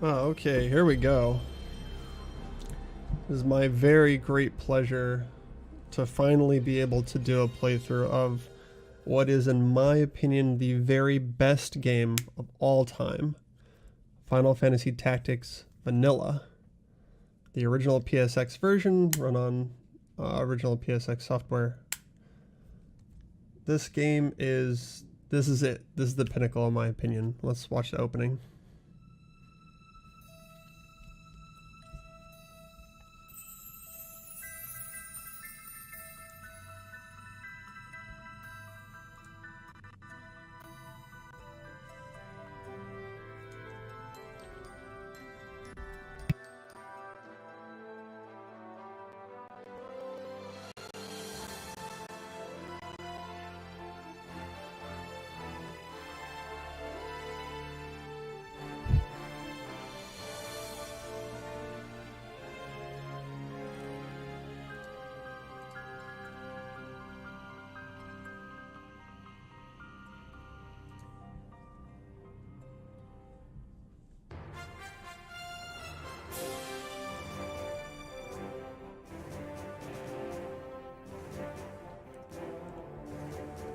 Oh, okay, here we go. It is my very great pleasure to finally be able to do a playthrough of what is, in my opinion, the very best game of all time. Final Fantasy Tactics Vanilla. The original PSX version, run on original PSX software. This game is, this is it. This is the pinnacle in my opinion. Let's watch the opening.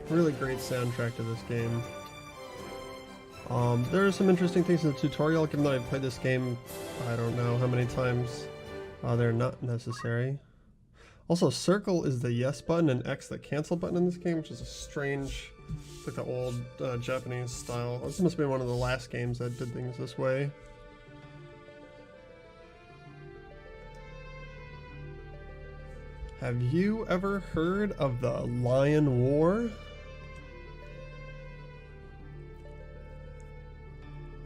Really great soundtrack to this game. There are some interesting things in the tutorial, given that I've played this game I don't know how many times. They're not necessary. Also, circle is the yes button and X the cancel button in this game, which is a strange, it's like the old Japanese style. This must be one of the last games that did things this way. Have you ever heard of the Lion War?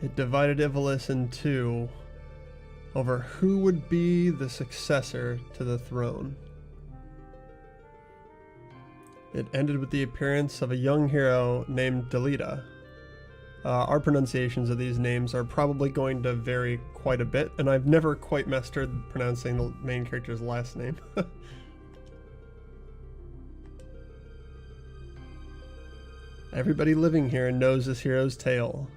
It divided Ivalice in two over who would be the successor to the throne. It ended with the appearance of a young hero named Delita. Our pronunciations of these names are probably going to vary quite a bit, and I've never quite mastered pronouncing the main character's last name. Everybody living here knows this hero's tale.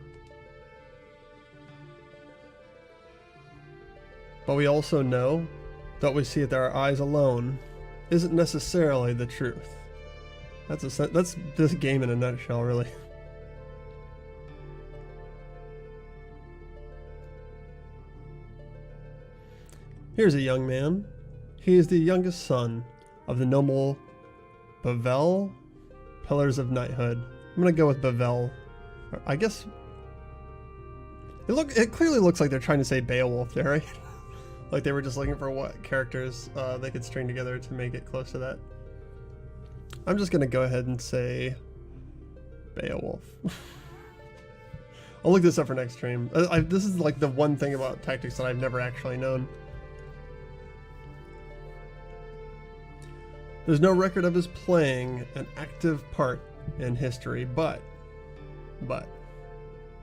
But we also know that we see with our eyes alone isn't necessarily the truth. That's this game in a nutshell, really. Here's a young man. He is the youngest son of the noble Bavel, Pillars of Knighthood. I'm gonna go with Bavel. I guess it clearly looks like they're trying to say Beowulf there, right? Like they were just looking for what characters they could string together to make it close to that. I'm just gonna go ahead and say Beowulf. I'll look this up for next stream. This is like the one thing about tactics that I've never actually known. There's no record of his playing an active part in history, but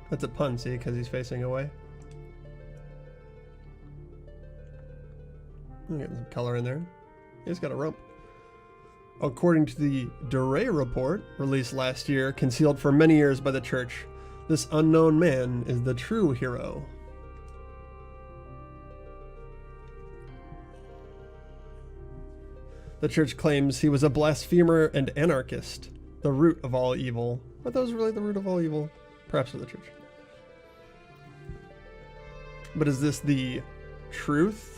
that's a pun, see, because he's facing away. I'm getting some color in there. He's got a rump. According to the Duray report, released last year, concealed for many years by the church, this unknown man is the true hero. The church claims he was a blasphemer and anarchist, the root of all evil. Are those really the root of all evil? Perhaps for the church. But is this the truth?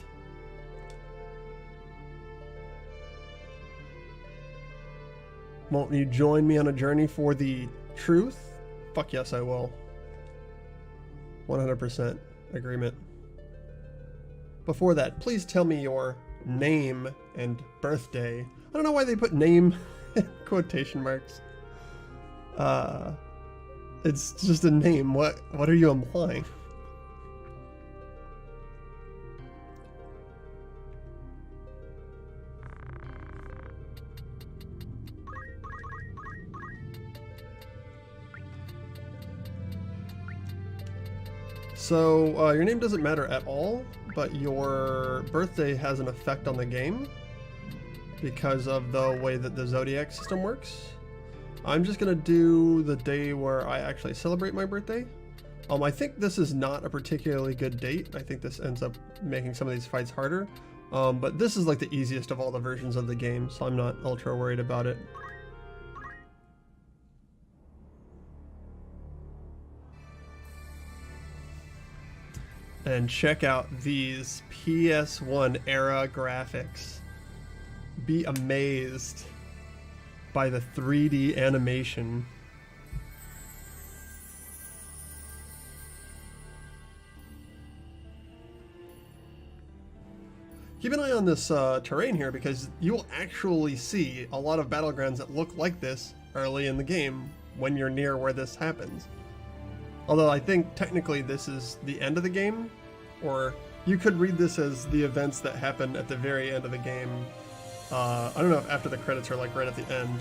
Won't you join me on a journey for the truth? Fuck yes, I will. 100% agreement. Before that, please tell me your name and birthday. I don't know why they put name in quotation marks. It's just a name. What are you implying? So, your name doesn't matter at all, but your birthday has an effect on the game because of the way that the zodiac system works. I'm just gonna do the day where I actually celebrate my birthday, I think this is not a particularly good date. I think this ends up making some of these fights harder. But this is like the easiest of all the versions of the game, so I'm not ultra worried about it. And check out these PS1 era graphics. Be amazed by the 3D animation. Keep an eye on this terrain here, because you will actually see a lot of battlegrounds that look like this early in the game when you're near where this happens. Although I think technically this is the end of the game, or you could read this as the events that happen at the very end of the game. I don't know if after the credits are like right at the end,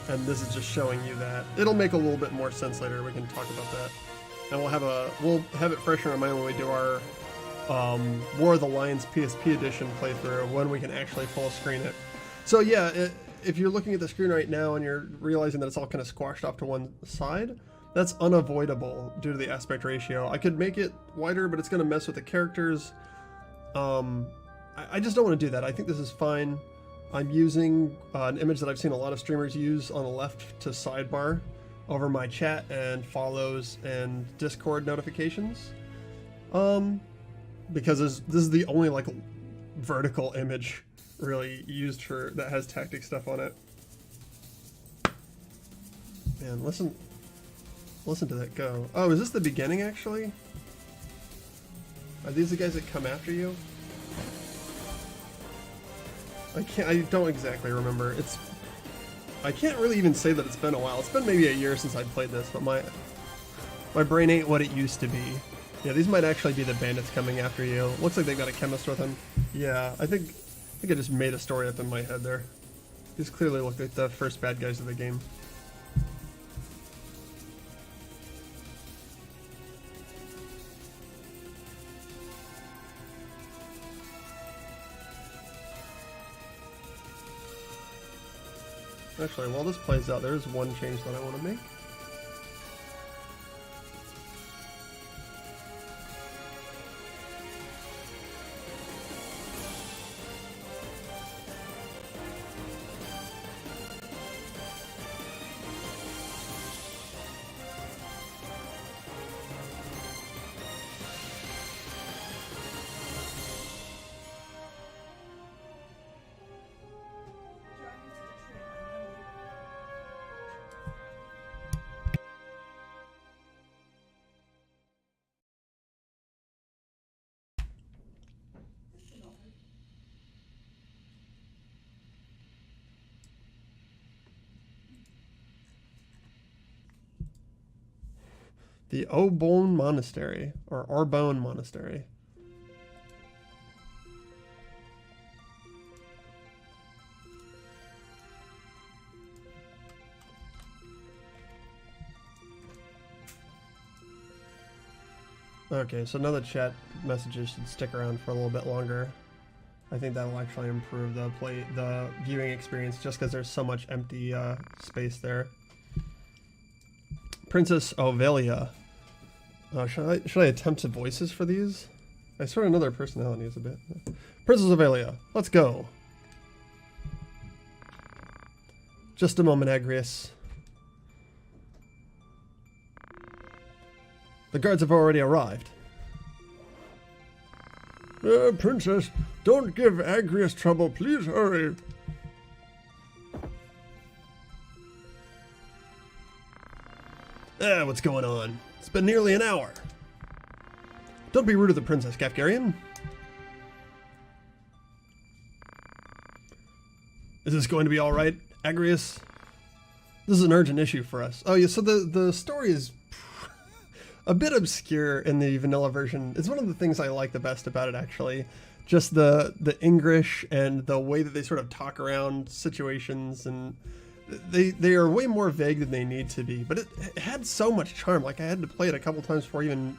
and this is just showing you that. It'll make a little bit more sense later. We can talk about that, and we'll have it fresh in our mind when we do our War of the Lions PSP edition playthrough, when we can actually full screen it. So yeah, if you're looking at the screen right now and you're realizing that it's all kind of squashed off to one side, that's unavoidable due to the aspect ratio. I could make it wider, but it's going to mess with the characters. I just don't want to do that. I think this is fine. I'm using an image that I've seen a lot of streamers use on the left to sidebar over my chat and follows and Discord notifications. Because this is the only like vertical image really used for that has tactic stuff on it. Man, listen to that go. Oh, is this the beginning actually? Are these the guys that come after you? I don't exactly remember. I can't really even say that it's been a while. It's been maybe a year since I played this, but my brain ain't what it used to be. Yeah, these might actually be the bandits coming after you. Looks like they've got a chemist with them. Yeah, I think I just made a story up in my head there. These clearly look like the first bad guys of the game. Actually, while this plays out, there's one change that I want to make. The Obone Monastery, or Arbonne Monastery. Okay, so now the chat messages should stick around for a little bit longer. I think that'll actually improve the viewing experience, just because there's so much empty space there. Princess Ovelia. Should I attempt to voices for these? I sort of know their personalities a bit. Princess Ovelia, let's go. Just a moment, Agrius. The guards have already arrived. Princess, don't give Agrius trouble. Please hurry. What's going on? It's been nearly an hour. Don't be rude to the Princess, Gafgarian. Is this going to be alright, Agrius? This is an urgent issue for us. Oh yeah, so the story is a bit obscure in the vanilla version. It's one of the things I like the best about it, actually. Just the English and the way that they sort of talk around situations, and they are way more vague than they need to be, but it had so much charm. Like, I had to play it a couple times before I even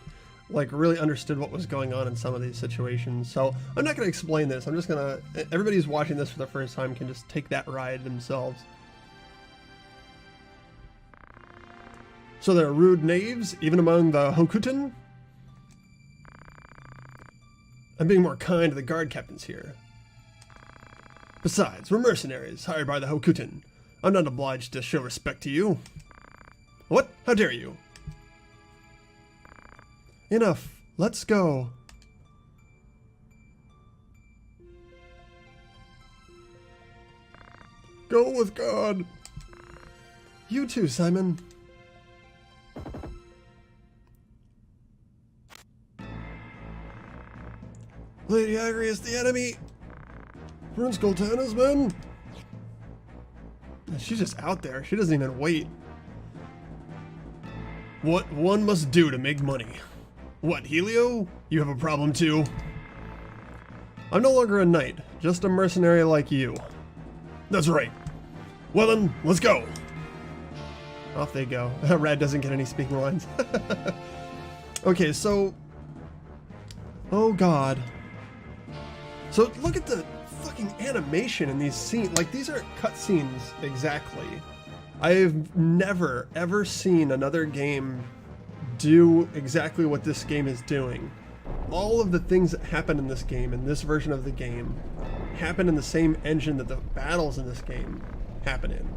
like really understood what was going on in some of these situations. So I'm not going to explain this. I'm just gonna, everybody who's watching this for the first time can just take that ride themselves. So there are rude knaves, even among the Hokuten? I'm being more kind to the guard captains here. Besides, we're mercenaries, hired by the Hokuten. I'm not obliged to show respect to you. What? How dare you? Enough. Let's go. Go with God. You too, Simon. Lady Agri is the enemy. Prince Goltana's men. She's just out there. She doesn't even wait. What one must do to make money. What, Helio? You have a problem too? I'm no longer a knight, just a mercenary like you. That's right. Well then, let's go. Off they go. Rad doesn't get any speaking lines. Okay, so... Oh god. So look at the fucking animation in these scenes. Like, these aren't cutscenes exactly. I've never, ever seen another game do exactly what this game is doing. All of the things that happen in this game, in this version of the game, happen in the same engine that the battles in this game happen in.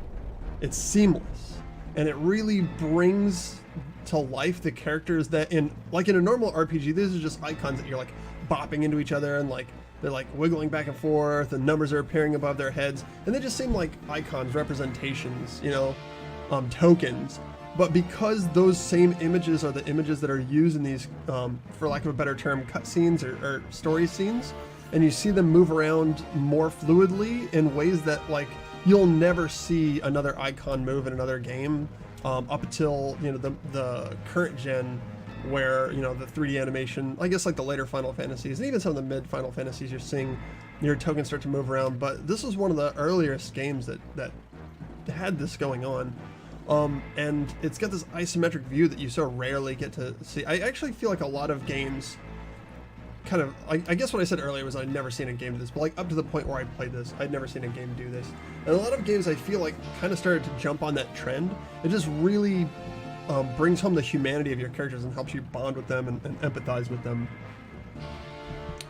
It's seamless. And it really brings to life the characters that in a normal RPG, these are just icons that you're like bopping into each other and like they're like wiggling back and forth and numbers are appearing above their heads and they just seem like icons, representations, you know, tokens. But because those same images are the images that are used in these, for lack of a better term, cutscenes or story scenes, and you see them move around more fluidly in ways that like you'll never see another icon move in another game up until, you know, the current gen, where, you know, the 3D animation, I guess like the later Final Fantasies and even some of the mid Final Fantasies, you're seeing your tokens start to move around. But this was one of the earliest games that had this going on. And it's got this isometric view that you so rarely get to see. I actually feel like a lot of games kind of, I guess what I said earlier was I'd never seen a game do this, but like up to the point where I played this, I'd never seen a game do this. And a lot of games I feel like kind of started to jump on that trend. It just really brings home the humanity of your characters and helps you bond with them and empathize with them.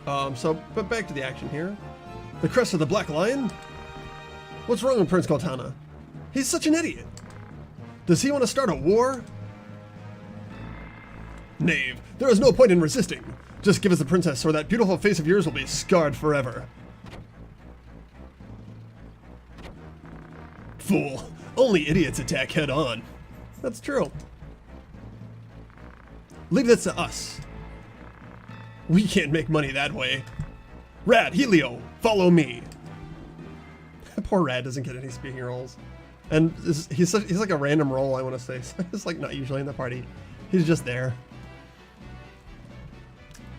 But back to the action here. The crest of the Black Lion? What's wrong with Prince Goltana? He's such an idiot. Does he want to start a war? Knave, there is no point in resisting. Just give us the princess or that beautiful face of yours will be scarred forever. Fool, only idiots attack head on. That's true. Leave this to us. We can't make money that way. Rad, Helio, follow me. Poor Rad doesn't get any speaking roles. And he's like a random role, I want to say. So he's like not usually in the party. He's just there.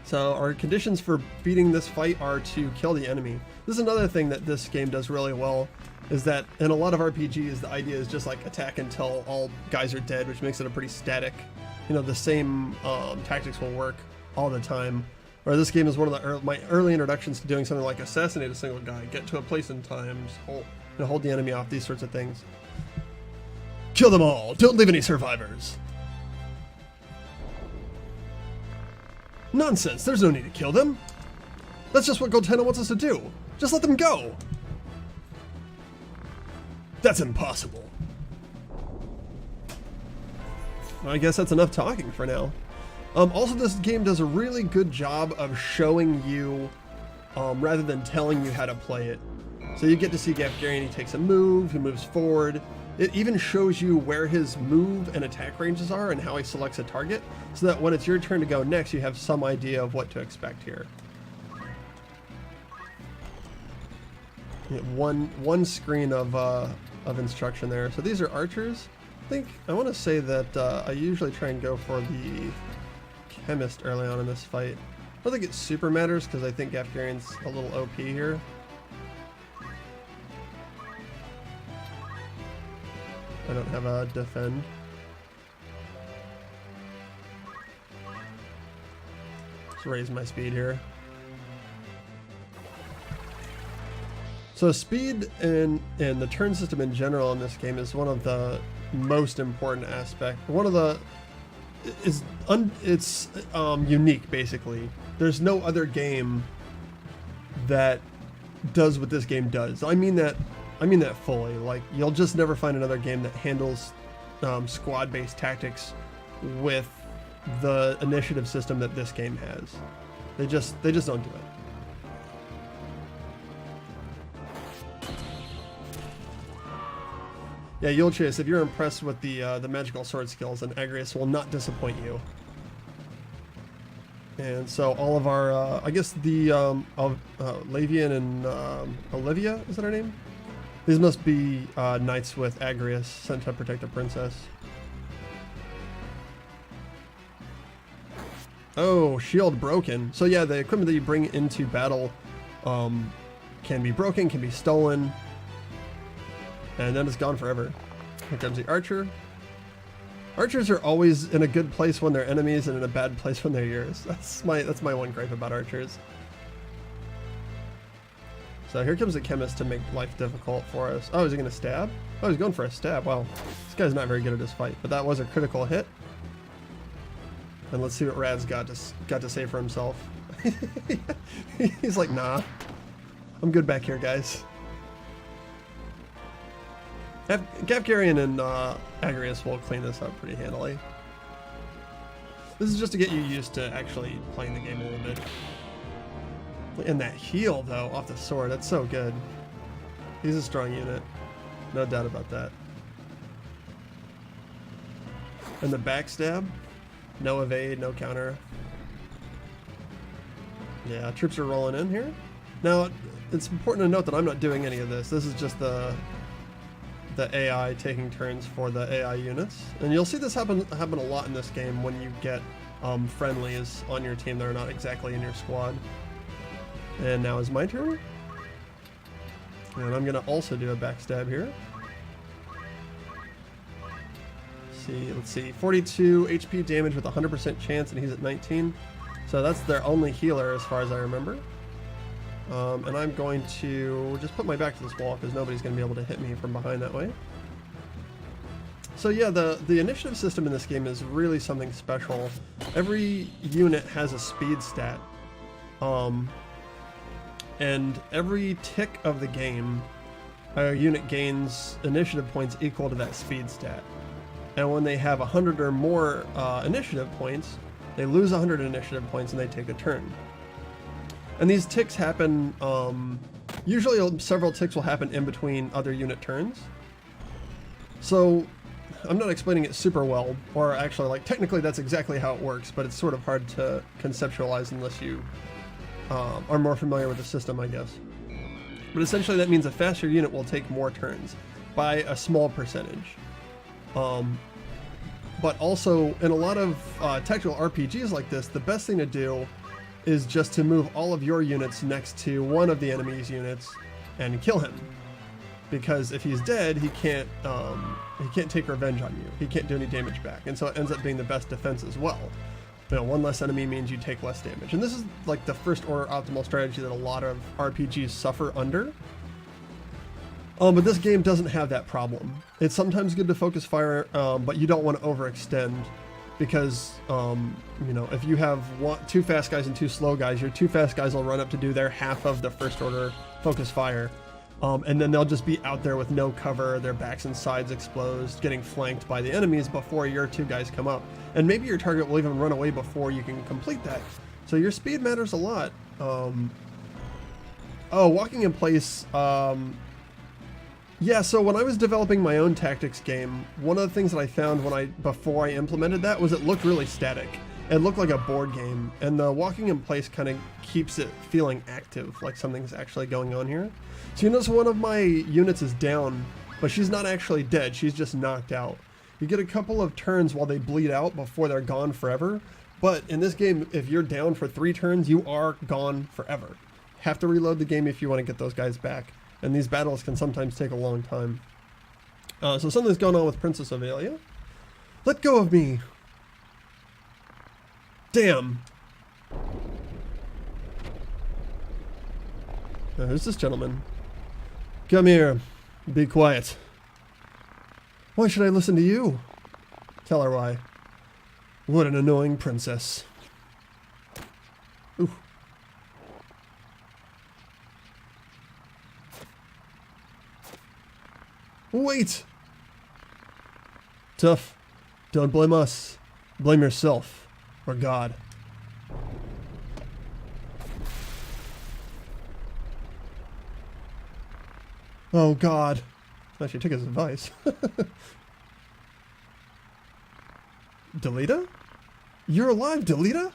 So our conditions for beating this fight are to kill the enemy. This is another thing that this game does really well, is that in a lot of RPGs, the idea is just like attack until all guys are dead, which makes it a pretty static, you know, the same tactics will work all the time. Or this game is one of my early introductions to doing something like assassinate a single guy, get to a place in time, hold the enemy off, these sorts of things. Kill them all, don't leave any survivors. Nonsense, there's no need to kill them. That's just what Goltana wants us to do. Just let them go. That's impossible. Well, I guess that's enough talking for now. Also, this game does a really good job of showing you, rather than telling you how to play it. So you get to see Gafgarian, he takes a move, he moves forward. It even shows you where his move and attack ranges are and how he selects a target, so that when it's your turn to go next, you have some idea of what to expect here. One screen of instruction there. So these are archers. I want to say that I usually try and go for the chemist early on in this fight. I don't think it super matters because I think Gafgarian's a little OP here. I don't have a defend. Let's raise my speed here. So speed and the turn system in general in this game is one of the most important aspect. One of the it's unique basically. There's no other game that does what this game does. I mean that fully. Like, you'll just never find another game that handles squad-based tactics with the initiative system that this game has. They just don't do it. Yeah, Yulchis, if you're impressed with the magical sword skills, then Agrius will not disappoint you. And so all of our, I guess the Lavian and Olivia, is that her name? These must be knights with Agrius sent to protect the princess. Oh, shield broken. So yeah, the equipment that you bring into battle can be broken, can be stolen. And then it's gone forever. Here comes the archer. Archers are always in a good place when they're enemies and in a bad place when they're yours. That's my one gripe about archers. So here comes the chemist to make life difficult for us. Oh, is he gonna stab? Oh, he's going for a stab. Wow, this guy's not very good at this fight, but that was a critical hit. And let's see what Rad's got to say for himself. He's like, nah, I'm good back here, guys. Gafgarian and Agrius will clean this up pretty handily. This is just to get you used to actually playing the game a little bit. And that heal, though, off the sword, that's so good. He's a strong unit. No doubt about that. And the backstab. No evade, no counter. Yeah, troops are rolling in here. Now, it's important to note that I'm not doing any of this. This is just the AI taking turns for the AI units. And you'll see this happen a lot in this game when you get friendlies on your team that are not exactly in your squad. And now is my turn. And I'm gonna also do a backstab here. Let's see, 42 HP damage with 100% chance, and he's at 19. So that's their only healer as far as I remember. And I'm going to just put my back to this wall because nobody's going to be able to hit me from behind that way. So yeah, the initiative system in this game is really something special. Every unit has a speed stat. And every tick of the game, a unit gains initiative points equal to that speed stat. And when they have 100 or more initiative points, they lose 100 initiative points and they take a turn. And these ticks happen, usually several ticks will happen in between other unit turns. So I'm not explaining it super well, or actually, like, technically that's exactly how it works, but it's sort of hard to conceptualize unless you are more familiar with the system, I guess. But essentially that means a faster unit will take more turns by a small percentage. But also, in a lot of tactical RPGs like this, the best thing to do is just to move all of your units next to one of the enemy's units and kill him. Because if he's dead, he can't take revenge on you. He can't do any damage back, and so it ends up being the best defense as well. You know, one less enemy means you take less damage, and this is like the first order optimal strategy that a lot of RPGs suffer under. But this game doesn't have that problem. It's sometimes good to focus fire, but you don't want to overextend, because you know, if you have two fast guys and two slow guys, your two fast guys will run up to do their half of the first order focus fire, and then they'll just be out there with no cover, their backs and sides exposed, getting flanked by the enemies before your two guys come up. And maybe your target will even run away before you can complete that. So your speed matters a lot. Oh, walking in place. Yeah, so when I was developing my own tactics game, one of the things that I found before I implemented that was it looked really static. It looked like a board game, and the walking in place kind of keeps it feeling active, like something's actually going on here. So you notice one of my units is down, but she's not actually dead, she's just knocked out. You get a couple of turns while they bleed out before they're gone forever, but in this game, if you're down for 3 turns, you are gone forever. Have to reload the game if you want to get those guys back. And these battles can sometimes take a long time. So something's going on with Princess Avelia. Let go of me! Damn! Now, who's this gentleman? Come here. Be quiet. Why should I listen to you? Tell her why. What an annoying princess. Ooh. Wait! Tough. Don't blame us. Blame yourself. Or God. Oh, God. Actually, took his advice. Delita? You're alive, Delita?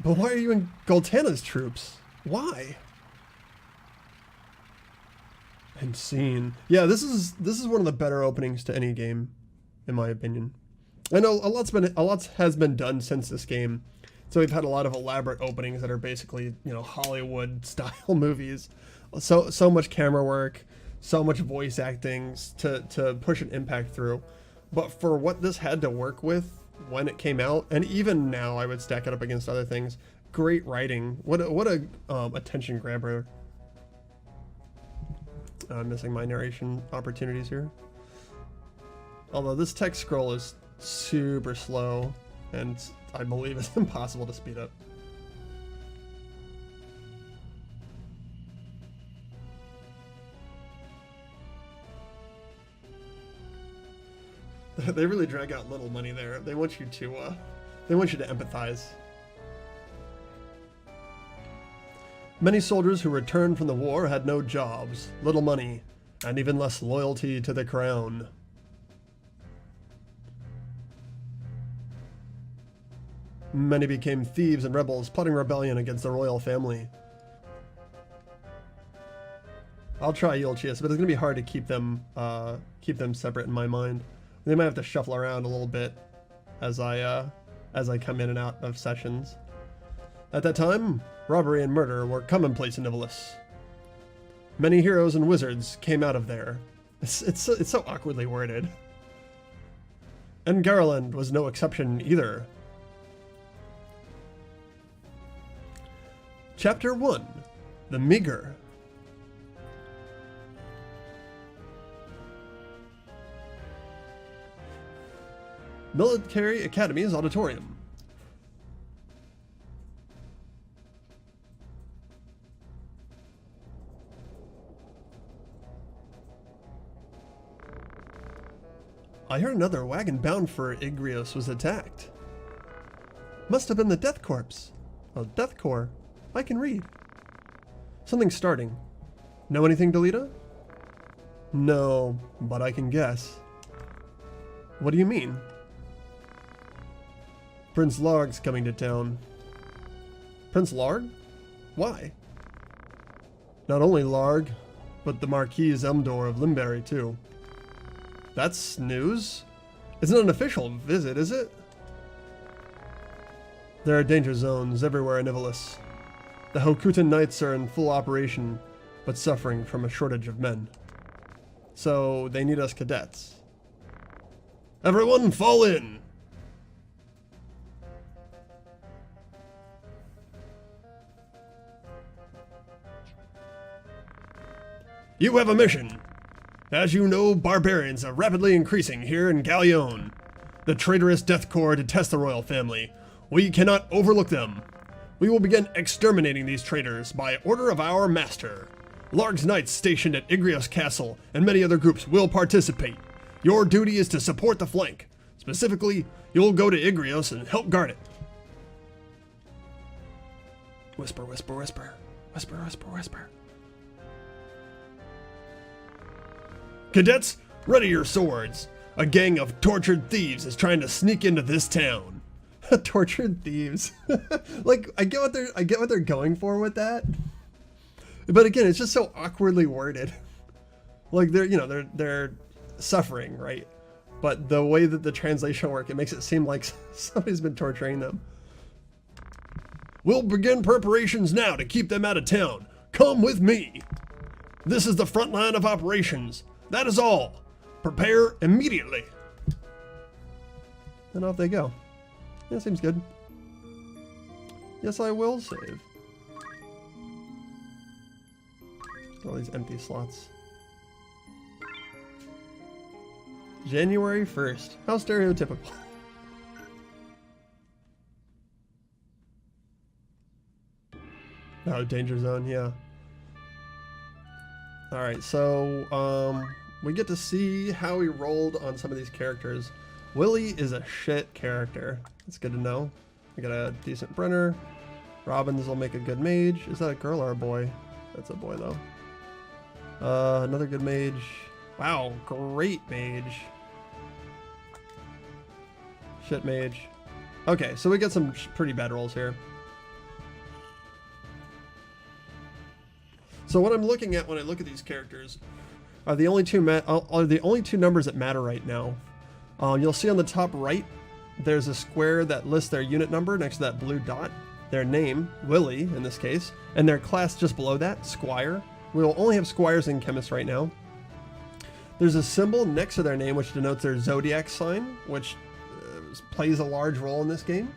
But why are you in Goltana's troops? Why? And scene. Yeah, this is one of the better openings to any game, in my opinion. I know a lot has been done since this game, so we've had a lot of elaborate openings that are basically, you know, Hollywood style movies. So much camera work, so much voice acting to push an impact through. But for what this had to work with when it came out, and even now I would stack it up against other things. Great writing. What a attention grabber. I'm missing my narration opportunities here. Although this text scroll is super slow, and I believe it's impossible to speed up. They really drag out little money there. They want you to empathize. Many soldiers who returned from the war had no jobs, little money, and even less loyalty to the crown. Many became thieves and rebels, plotting rebellion against the royal family. I'll try Yulchius, but it's gonna be hard to keep them separate in my mind. They might have to shuffle around a little bit as I come in and out of sessions. At that time, robbery and murder were commonplace in Nivalis. Many heroes and wizards came out of there. It's so awkwardly worded. And Garland was no exception either. Chapter 1. The Meager. Military Academy's auditorium. I heard another wagon bound for Igrios was attacked. Must have been the Death Corps. Oh, Death Corps. I can read. Something's starting. Know anything, Delita? No, but I can guess. What do you mean? Prince Larg's coming to town. Prince Larg? Why? Not only Larg, but the Marquis Emdor of Limberry, too. That's news? It's not an official visit, is it? There are danger zones everywhere in Nivalis. The Hokutan Knights are in full operation, but suffering from a shortage of men. So they need us cadets. Everyone fall in! You have a mission. As you know, barbarians are rapidly increasing here in Galleon. The traitorous Death Corps detest the royal family. We cannot overlook them. We will begin exterminating these traitors by order of our master. Larg's knights stationed at Igrios Castle and many other groups will participate. Your duty is to support the flank. Specifically, you'll go to Igrios and help guard it. Whisper, whisper, whisper. Whisper, whisper, whisper. Cadets, ready your swords. A gang of tortured thieves is trying to sneak into this town. Tortured thieves. Like, I get what they're going for with that. But again, it's just so awkwardly worded. Like they're suffering, right? But the way that the translation works, it makes it seem like somebody's been torturing them. We'll begin preparations now to keep them out of town. Come with me. This is the front line of operations. That is all. Prepare immediately. And off they go. Yeah, seems good. Yes, I will save. All these empty slots. January 1st. How stereotypical. Oh, danger zone, yeah. Alright, so, we get to see how he rolled on some of these characters. Willie is a shit character. It's good to know. We got a decent Brenner. Robbins will make a good mage. Is that a girl or a boy? That's a boy, though. Another good mage. Wow, great mage. Shit mage. Okay, so we get some pretty bad rolls here. So what I'm looking at when I look at these characters are the only two numbers that matter right now. You'll see on the top right, there's a square that lists their unit number next to that blue dot, their name, Willie in this case, and their class just below that, Squire. We'll only have Squires in Chemist right now. There's a symbol next to their name which denotes their zodiac sign, which plays a large role in this game.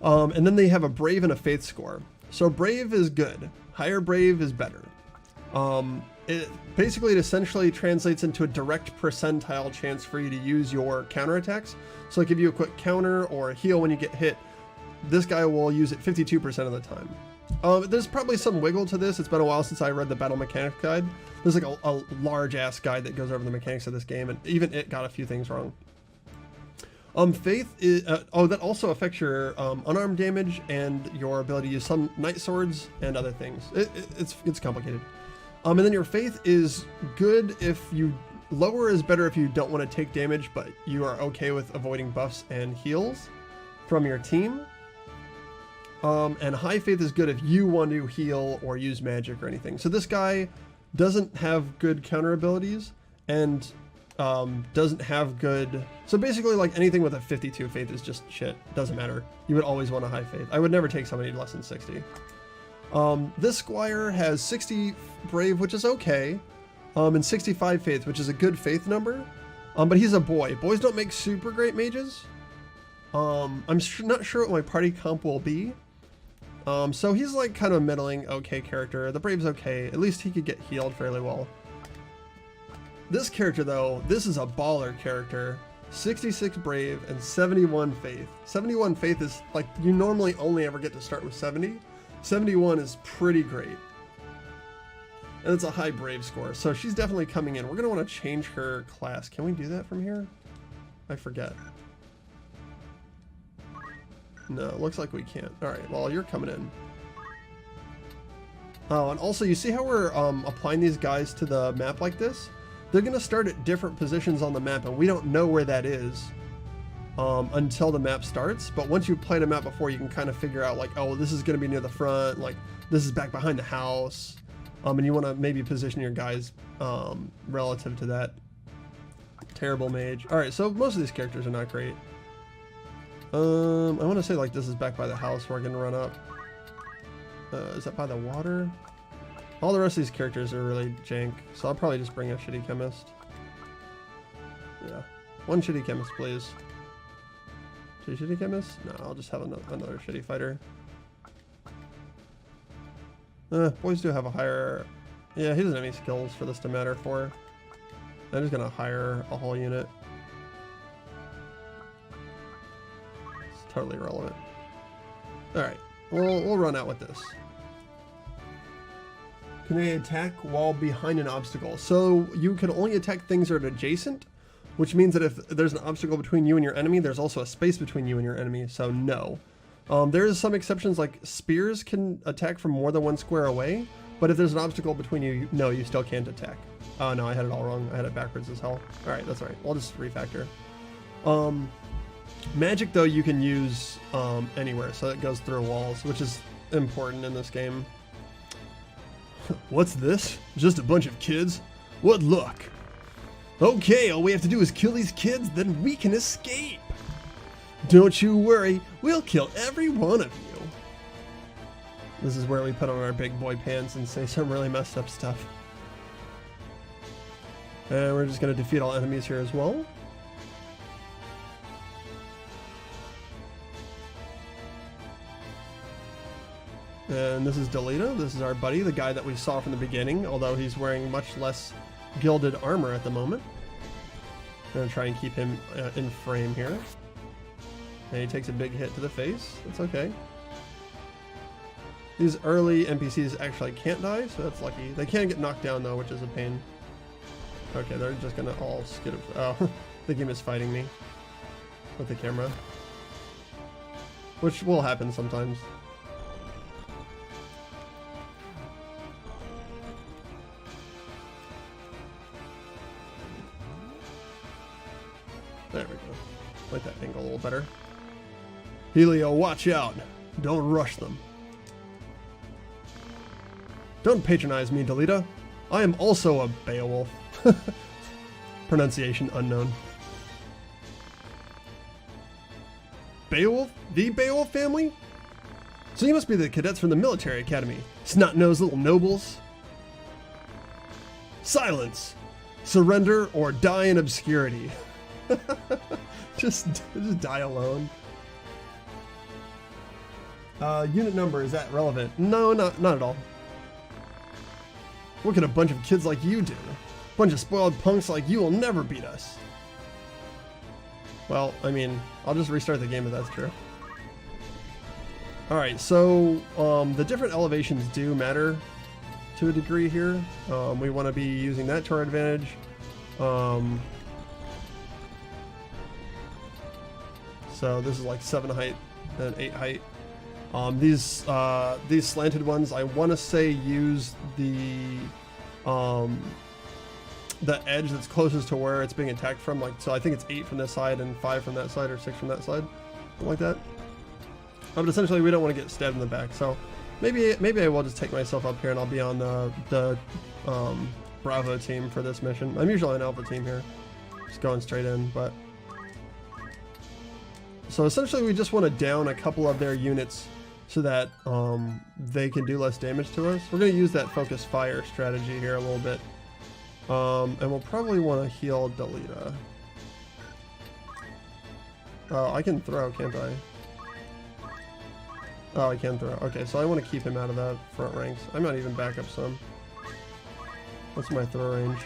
And then they have a Brave and a Faith score. So Brave is good. Higher Brave is better. It essentially translates into a direct percentile chance for you to use your counterattacks. So like if you a quick counter or a heal when you get hit, this guy will use it 52% of the time. There's probably some wiggle to this. It's been a while since I read the Battle Mechanics Guide. There's like a large ass guide that goes over the mechanics of this game, and even it got a few things wrong. Faith is, that also affects your unarmed damage and your ability to use some knight swords and other things. It's complicated. And then your Faith is good if you, lower is better if you don't want to take damage, but you are okay with avoiding buffs and heals from your team. And High Faith is good if you want to heal or use magic or anything. So this guy doesn't have good counter abilities and doesn't have good, so basically like anything with a 52 faith is just shit. Doesn't matter. You would always want a high faith. I would never take somebody less than 60. This Squire has 60 brave, which is okay, and 65 faith, which is a good faith number, but he's a boy. Boys don't make super great mages. I'm not sure what my party comp will be. So he's like kind of a middling okay character. The Brave's okay. At least he could get healed fairly well. This character though, this is a baller character. 66 Brave and 71 Faith. 71 Faith is like, you normally only ever get to start with 70. 71 is pretty great. And it's a high Brave score, so she's definitely coming in. We're gonna want to change her class. Can we do that from here? I forget. No, it looks like we can't. Alright, well, you're coming in. Oh, and also, you see how we're applying these guys to the map like this? They're going to start at different positions on the map, and we don't know where that is until the map starts. But once you've played a map before, you can kind of figure out, like, oh, this is going to be near the front, like, this is back behind the house. And you want to maybe position your guys relative to that. Terrible mage. Alright, so most of these characters are not great. I want to say like this is back by the house where I can run up. Is that by the water? All the rest of these characters are really jank, so I'll probably just bring a shitty chemist. Yeah, one shitty chemist, please. Two shitty chemists? No, I'll just have another shitty fighter. Boys do have a higher... Yeah, he doesn't have any skills for this to matter for. I'm just gonna hire a whole unit. Totally irrelevant. Alright, we'll run out with this. Can they attack while behind an obstacle? So you can only attack things that are adjacent, which means that if there's an obstacle between you and your enemy, there's also a space between you and your enemy, so no. There's some exceptions, like spears can attack from more than one square away, but if there's an obstacle between you, no, you still can't attack. Oh no, I had it all wrong. I had it backwards as hell. Alright, that's alright. I'll just refactor. Magic, though, you can use anywhere, so it goes through walls, which is important in this game. What's this? Just a bunch of kids? What luck! Okay, all we have to do is kill these kids, then we can escape! Don't you worry, we'll kill every one of you! This is where we put on our big boy pants and say some really messed up stuff. And we're just going to defeat all enemies here as well. And this is Delita. This is our buddy, the guy that we saw from the beginning, although he's wearing much less gilded armor at the moment. gonna try and keep him in frame here. And he takes a big hit to the face. That's okay. These early NPCs actually can't die, so that's lucky. They can get knocked down though, which is a pain. Okay, they're just gonna all skid. Oh, the game is fighting me with the camera, which will happen sometimes. There we go. Like that angle a little better. Helio, watch out! Don't rush them. Don't patronize me, Delita. I am also a Beowulf. Pronunciation unknown. Beowulf? The Beowulf family? So you must be the cadets from the military academy. Snot-nosed little nobles. Silence! Surrender or die in obscurity. just die alone. Unit number, is that relevant? No, not at all. What can a bunch of kids like you do? A bunch of spoiled punks like you will never beat us. Well, I mean, I'll just restart the game if that's true. Alright, so the different elevations do matter to a degree here. We want to be using that to our advantage. So this is like 7 height and 8 height. These slanted ones, I want to say use the edge that's closest to where it's being attacked from. Like, so I think it's 8 from this side and 5 from that side, or 6 from that side, something like that. But essentially, we don't want to get stabbed in the back. So maybe I will just take myself up here and I'll be on the Bravo team for this mission. I'm usually on Alpha team here, just going straight in, but. So essentially we just want to down a couple of their units so that they can do less damage to us. We're going to use that focus fire strategy here a little bit. And we'll probably want to heal Delita. Oh, I can throw, can't I? Oh, I can throw. Okay, so I want to keep him out of the front ranks. I might even back up some. What's my throw range?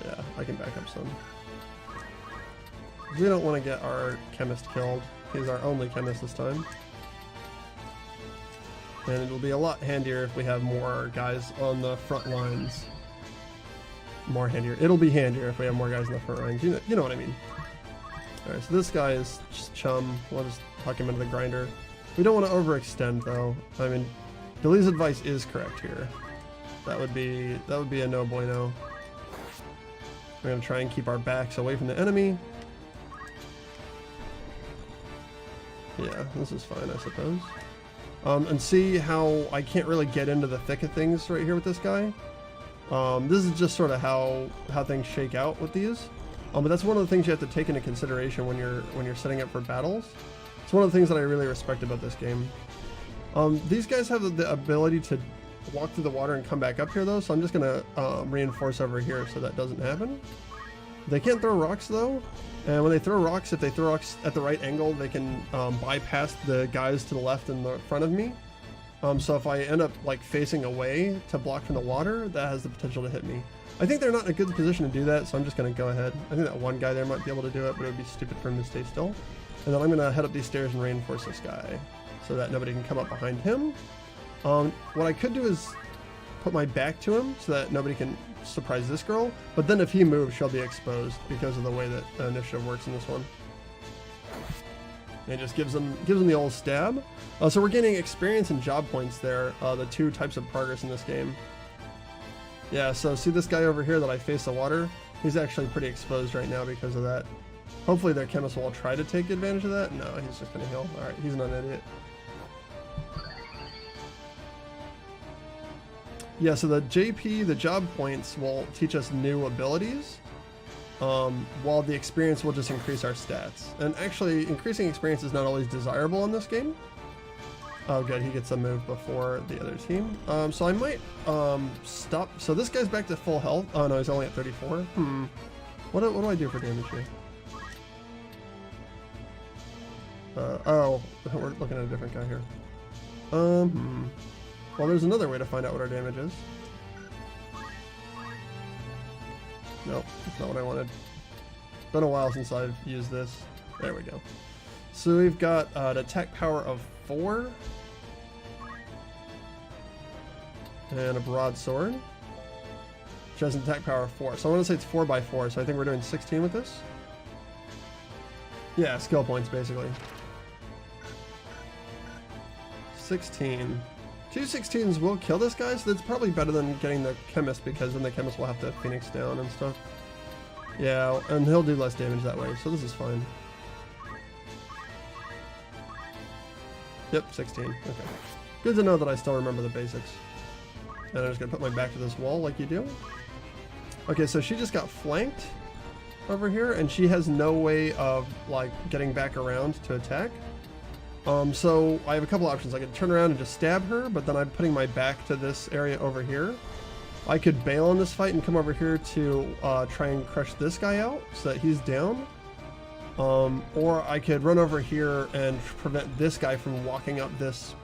Yeah, I can back up some. We don't want to get our chemist killed. He's our only chemist this time. And it'll be a lot handier if we have more guys on the front lines. More handier. It'll be handier if we have more guys in the front lines. You know what I mean. Alright, so this guy is just chum. We'll just tuck him into the grinder. We don't want to overextend though. I mean, Delita's advice is correct here. That would be a no bueno. We're going to try and keep our backs away from the enemy. Yeah, this is fine, I suppose. And see how I can't really get into the thick of things right here with this guy. This is just sort of how things shake out with these. But that's one of the things you have to take into consideration when you're setting up for battles. It's one of the things that I really respect about this game. These guys have the ability to walk through the water and come back up here though, so I'm just gonna reinforce over here so that doesn't happen. They can't throw rocks though. And when they throw rocks, if they throw rocks at the right angle, they can bypass the guys to the left and the front of me. So if I end up like facing away to block from the water, that has the potential to hit me. I think they're not in a good position to do that, so I'm just going to go ahead. I think that one guy there might be able to do it, but it would be stupid for him to stay still. And then I'm going to head up these stairs and reinforce this guy so that nobody can come up behind him. What I could do is put my back to him so that nobody can surprise this girl, but then if he moves, she'll be exposed because of the way that initiative works in this one. And it just gives them the old stab. So we're gaining experience and job points there, the 2 types of progress in this game. Yeah, so see this guy over here that I face the water? He's actually pretty exposed right now because of that. Hopefully their chemist will try to take advantage of that. No, he's just gonna heal. Alright, he's not an idiot. Yeah, so the JP, the job points, will teach us new abilities, while the experience will just increase our stats. And actually, increasing experience is not always desirable in this game. Oh good, he gets a move before the other team. So I might stop. So this guy's back to full health. Oh no, he's only at 34. What do I do for damage here? Oh, we're looking at a different guy here. Well, there's another way to find out what our damage is. Nope, that's not what I wanted. Been a while since I've used this. There we go. So we've got an attack power of 4. And a broadsword. Which has an attack power of 4. So I want to say it's 4 by 4, so I think we're doing 16 with this. Yeah, skill points basically. 16. 2 16s will kill this guy, so that's probably better than getting the chemist, because then the chemist will have to phoenix down and stuff. Yeah, and he'll do less damage that way, so this is fine. Yep, 16. Okay. Good to know that I still remember the basics. And I'm just gonna put my back to this wall like you do. Okay, so she just got flanked over here, and she has no way of like getting back around to attack. So I have a couple options. I could turn around and just stab her, but then I'm putting my back to this area over here. I could bail on this fight and come over here to try and crush this guy out so that he's down. Or I could run over here and prevent this guy from walking up this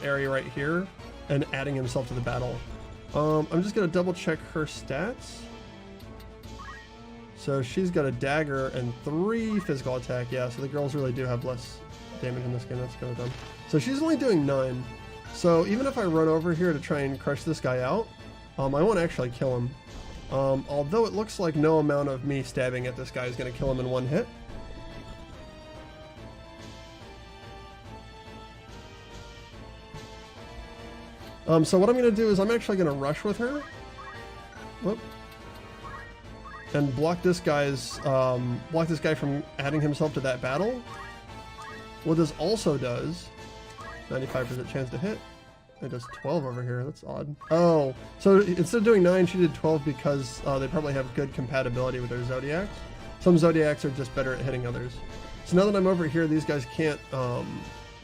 area right here and adding himself to the battle. I'm just going to double check her stats. So she's got a dagger and 3 physical attack. Yeah, so the girls really do have less damage in this game. That's kind of dumb. So she's only doing 9. So even if I run over here to try and crush this guy out, I won't actually kill him. Although it looks like no amount of me stabbing at this guy is going to kill him in 1 hit. So what I'm going to do is I'm actually going to rush with her. Whoop. And block this guy from adding himself to that battle. What this also does, 95% chance to hit. It does 12 over here. That's odd. Oh, so instead of doing 9, she did 12 because they probably have good compatibility with their zodiacs. Some zodiacs are just better at hitting others. So now that I'm over here, these guys can't.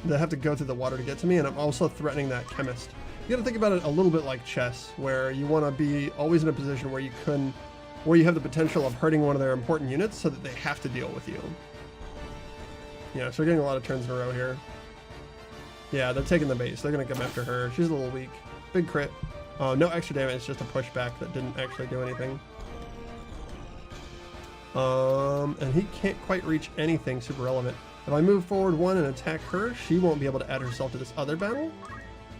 They have to go through the water to get to me, and I'm also threatening that chemist. You got to think about it a little bit like chess, where you want to be always in a position where you have the potential of hurting one of their important units, so that they have to deal with you. Yeah, so we're getting a lot of turns in a row here. Yeah, they're taking the base. They're going to come after her. She's a little weak. Big crit. No extra damage, just a pushback that didn't actually do anything. And he can't quite reach anything super relevant. If I move forward 1 and attack her, she won't be able to add herself to this other battle.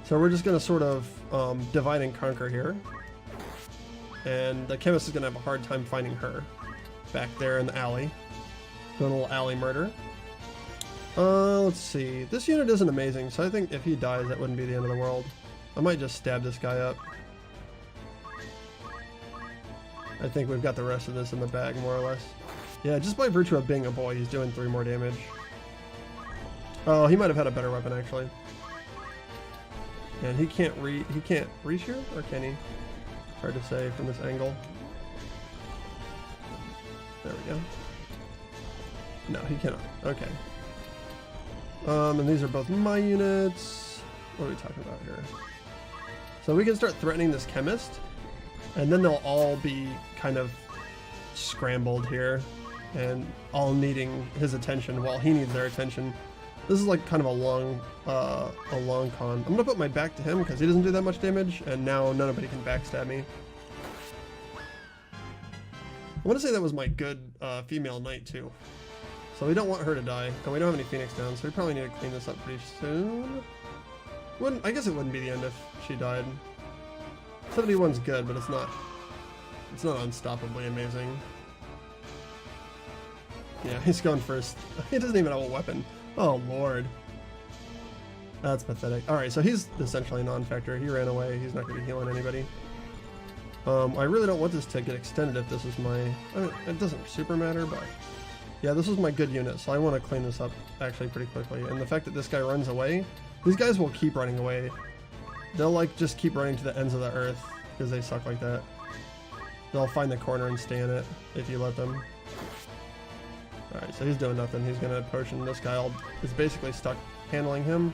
So we're just going to sort of divide and conquer here. And the chemist is going to have a hard time finding her back there in the alley. Doing a little alley murder. Let's see. This unit isn't amazing, so I think if he dies, that wouldn't be the end of the world. I might just stab this guy up. I think we've got the rest of this in the bag, more or less. Yeah, just by virtue of being a boy, he's doing 3 more damage. Oh, he might have had a better weapon, actually. And he can't reach here, or can he? Hard to say from this angle. There we go. No, he cannot. Okay. And these are both my units. What are we talking about here? So we can start threatening this chemist, and then they'll all be kind of scrambled here, and all needing his attention while he needs their attention. This is like kind of a long con. I'm gonna put my back to him because he doesn't do that much damage, and now nobody can backstab me. I want to say that was my good female knight too. So we don't want her to die, and we don't have any Phoenix down, so we probably need to clean this up pretty soon. I guess it wouldn't be the end if she died. 71's good, but it's not unstoppably amazing. Yeah, he's going first. He doesn't even have a weapon. Oh lord. That's pathetic. Alright, so he's essentially a non-factor. He ran away. He's not going to be healing anybody. I really don't want this to get extended if this is my... it doesn't super matter, but... Yeah, this was my good unit, so I want to clean this up actually pretty quickly. And the fact that this guy runs away, these guys will keep running away. They'll like just keep running to the ends of the earth because they suck like that. They'll find the corner and stay in it if you let them. Alright, so he's doing nothing. He's going to potion this guy. Is basically stuck handling him.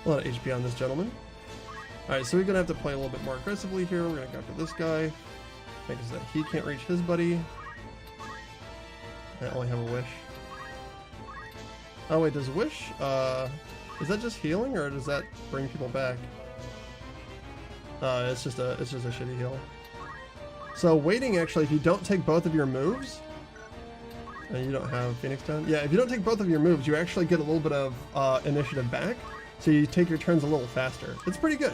A lot of HP on this gentleman. Alright, so we're going to have to play a little bit more aggressively here. We're going to go after this guy. Make it so that he can't reach his buddy. I only have a wish. Oh wait, does wish, is that just healing or does that bring people back? It's just a shitty heal. So waiting, actually, if you don't take both of your moves, and you don't have Phoenix down. Yeah, if you don't take both of your moves, you actually get a little bit of initiative back. So you take your turns a little faster. It's pretty good.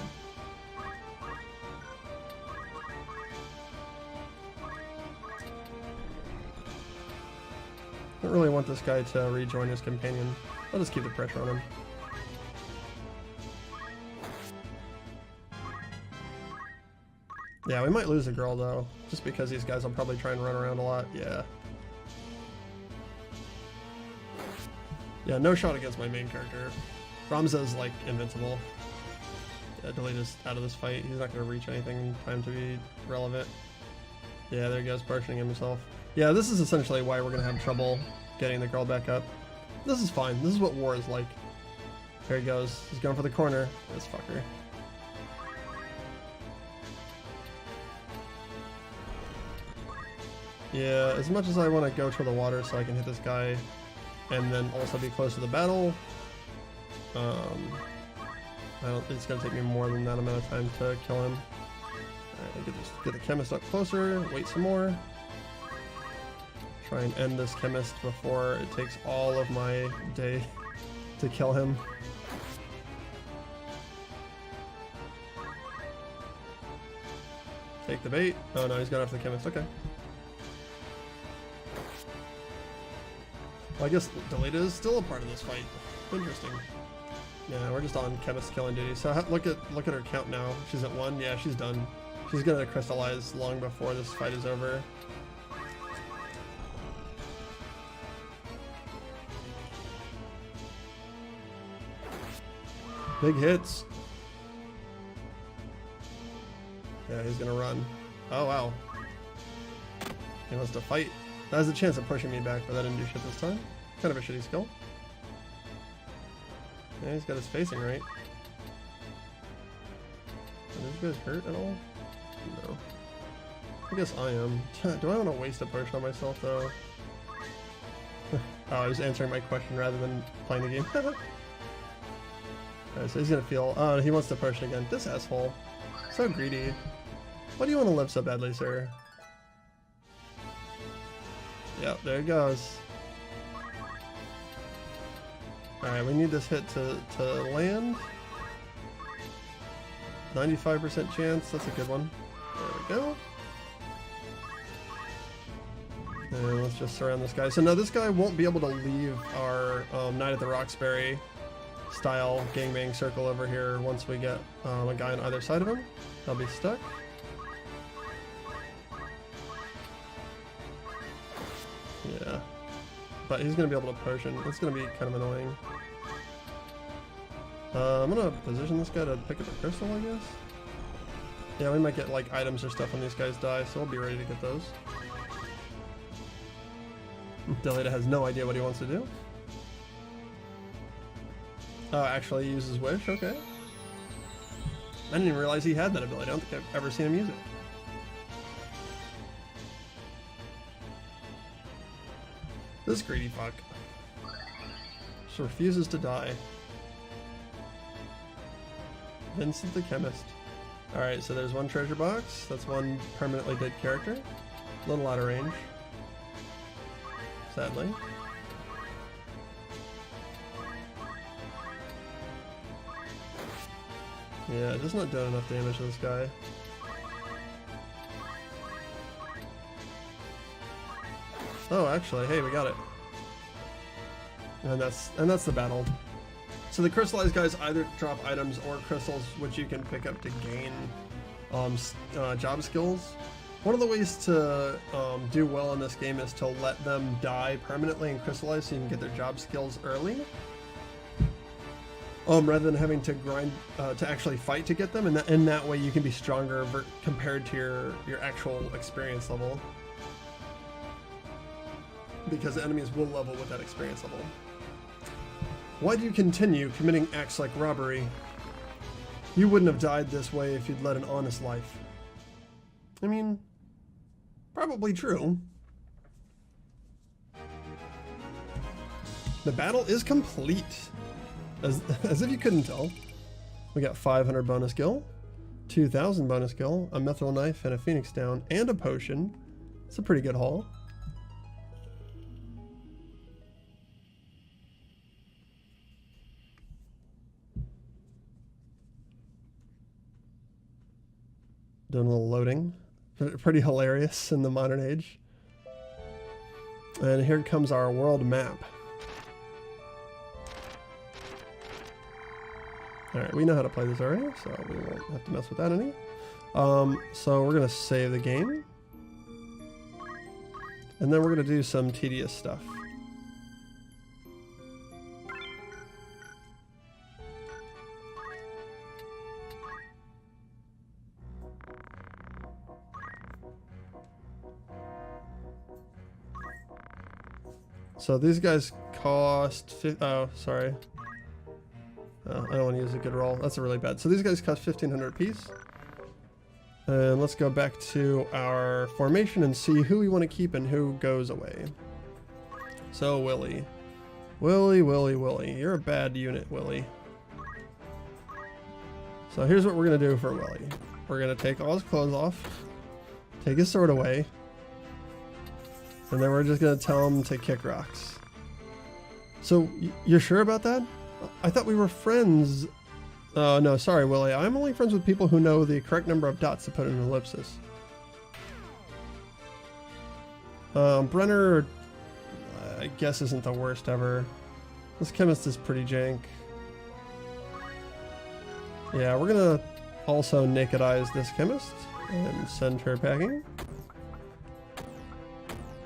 I don't really want this guy to rejoin his companion. I'll just keep the pressure on him. Yeah, we might lose the girl though, just because these guys will probably try and run around a lot. Yeah. Yeah, no shot against my main character. Ramza's like invincible. Yeah, Delete is out of this fight. He's not going to reach anything in time to be relevant. Yeah, there he goes, potioning himself. Yeah, this is essentially why we're going to have trouble getting the girl back up. This is fine. This is what war is like. There he goes. He's going for the corner. This fucker. Yeah, as much as I want to go to the water so I can hit this guy and then also be close to the battle, I don't think it's going to take me more than that amount of time to kill him. Alright, get the chemist up closer, wait some more. Try and end this chemist before it takes all of my day to kill him. Take the bait. Oh no, he's gone after the chemist. Okay. Well, I guess Deleta is still a part of this fight. Interesting. Yeah, we're just on chemist killing duty. So look at her count now. She's at 1. Yeah, she's done. She's gonna crystallize long before this fight is over. Big hits. Yeah, he's gonna run. Oh wow. He wants to fight. That has a chance of pushing me back, but that didn't do shit this time. Kind of a shitty skill. Yeah, he's got his facing right. Are these guys hurt at all? No. I guess I am. Do I want to waste a potion on myself though? Oh, I was answering my question rather than playing the game. Alright, so he's gonna feel. Oh, he wants to potion again. This asshole. So greedy. Why do you want to live so badly, sir? Yep, there it goes. Alright, we need this hit to land. 95% chance, that's a good one. There we go. And let's just surround this guy. So now this guy won't be able to leave our Night at the Roxbury style gangbang circle over here once we get a guy on either side of him. He'll be stuck. Yeah. But he's going to be able to potion. It's going to be kind of annoying. I'm going to position this guy to pick up a crystal, I guess. Yeah, we might get like items or stuff when these guys die, so we'll be ready to get those. Deleta has no idea what he wants to do. Oh, actually he uses Wish? Okay. I didn't even realize he had that ability. I don't think I've ever seen him use it. This greedy fuck. Just refuses to die. Vincent the Chemist. Alright, so there's one treasure box. That's one permanently dead character. A little out of range. Sadly. Yeah, just not doing enough damage to this guy. Oh, actually, hey, we got it. And that's the battle. So the crystallized guys either drop items or crystals, which you can pick up to gain job skills. One of the ways to do well in this game is to let them die permanently and crystallize so you can get their job skills early. Rather than having to grind to actually fight to get them, and in that way you can be stronger compared to your actual experience level. Because the enemies will level with that experience level. Why do you continue committing acts like robbery? You wouldn't have died this way if you'd led an honest life. I mean, probably true. The battle is complete. As if you couldn't tell. We got 500 bonus gil. 2,000 bonus skill, a mithril knife, and a phoenix down, and a potion. It's a pretty good haul. Doing a little loading. Pretty hilarious in the modern age. And here comes our world map. Alright, we know how to play this already, so we won't have to mess with that any. So we're going to save the game. And then we're going to do some tedious stuff. So these guys cost... oh, sorry. I don't want to use a good roll. That's a really bad. So these guys cost 1,500 apiece. And let's go back to our formation and see who we want to keep and who goes away. So Willy. Willy. You're a bad unit, Willy. So here's what we're going to do for Willy. We're going to take all his clothes off. Take his sword away. And then we're just going to tell him to kick rocks. So, you're sure about that? I thought we were friends. Oh, no, sorry, Willy. I'm only friends with people who know the correct number of dots to put in an ellipsis. Brenner, I guess, isn't the worst ever. This chemist is pretty jank. Yeah, we're going to also nakedize this chemist and send her packing.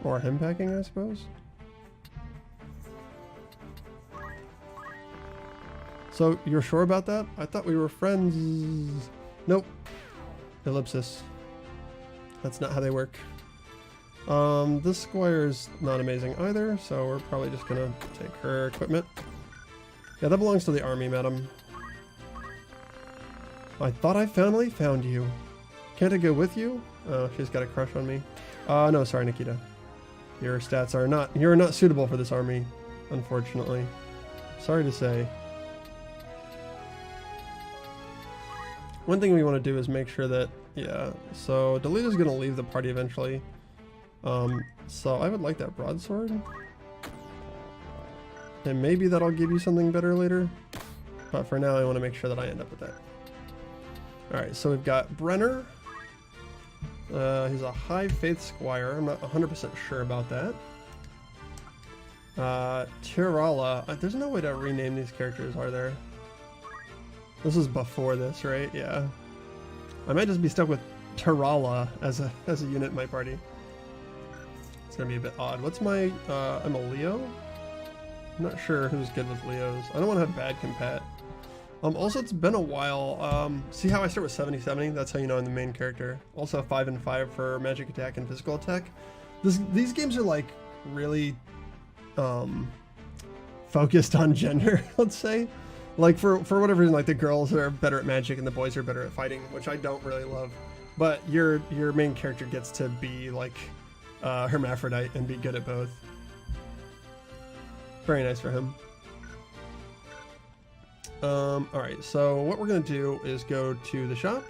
Or him packing, I suppose. So, you're sure about that? I thought we were friends. Nope. Ellipsis. That's not how they work. This squire's not amazing either, so we're probably just gonna take her equipment. Yeah, that belongs to the army, madam. I thought I finally found you. Can't I go with you? Oh, she's got a crush on me. No, sorry, Nikita. Your stats are not... You're not suitable for this army, unfortunately. Sorry to say. One thing we want to do is make sure that... Yeah, so Delita's going to leave the party eventually. So I would like that broadsword. And maybe that'll give you something better later. But for now, I want to make sure that I end up with that. Alright, so we've got Brenner. He's a high faith squire. I'm not 100% sure about that. Tirala. There's no way to rename these characters, are there? This is before this, right? Yeah. I might just be stuck with Tirala as a unit in my party. It's gonna be a bit odd. What's my... I'm a Leo? I'm not sure who's good with Leos. I don't want to have bad compat. Also, it's been a while. See how I start with 70-70? That's how you know I'm the main character. Also 5 and 5 for magic attack and physical attack. These games are like really focused on gender, let's say. Like for whatever reason, like the girls are better at magic and the boys are better at fighting, which I don't really love. But your main character gets to be like hermaphrodite and be good at both. Very nice for him. Alright, so what we're going to do is go to the shop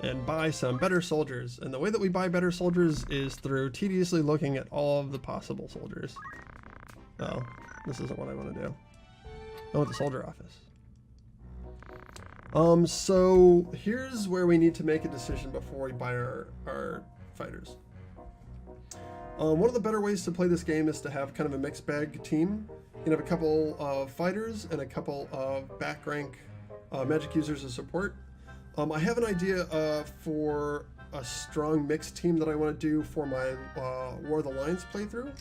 and buy some better soldiers. And the way that we buy better soldiers is through tediously looking at all of the possible soldiers. Oh, this isn't what I want to do. I want the soldier office. So here's where we need to make a decision before we buy our fighters. One of the better ways to play this game is to have kind of a mixed bag team. You can have a couple of fighters and a couple of back rank magic users as support. I have an idea for a strong mixed team that I want to do for my War of the Lions playthrough,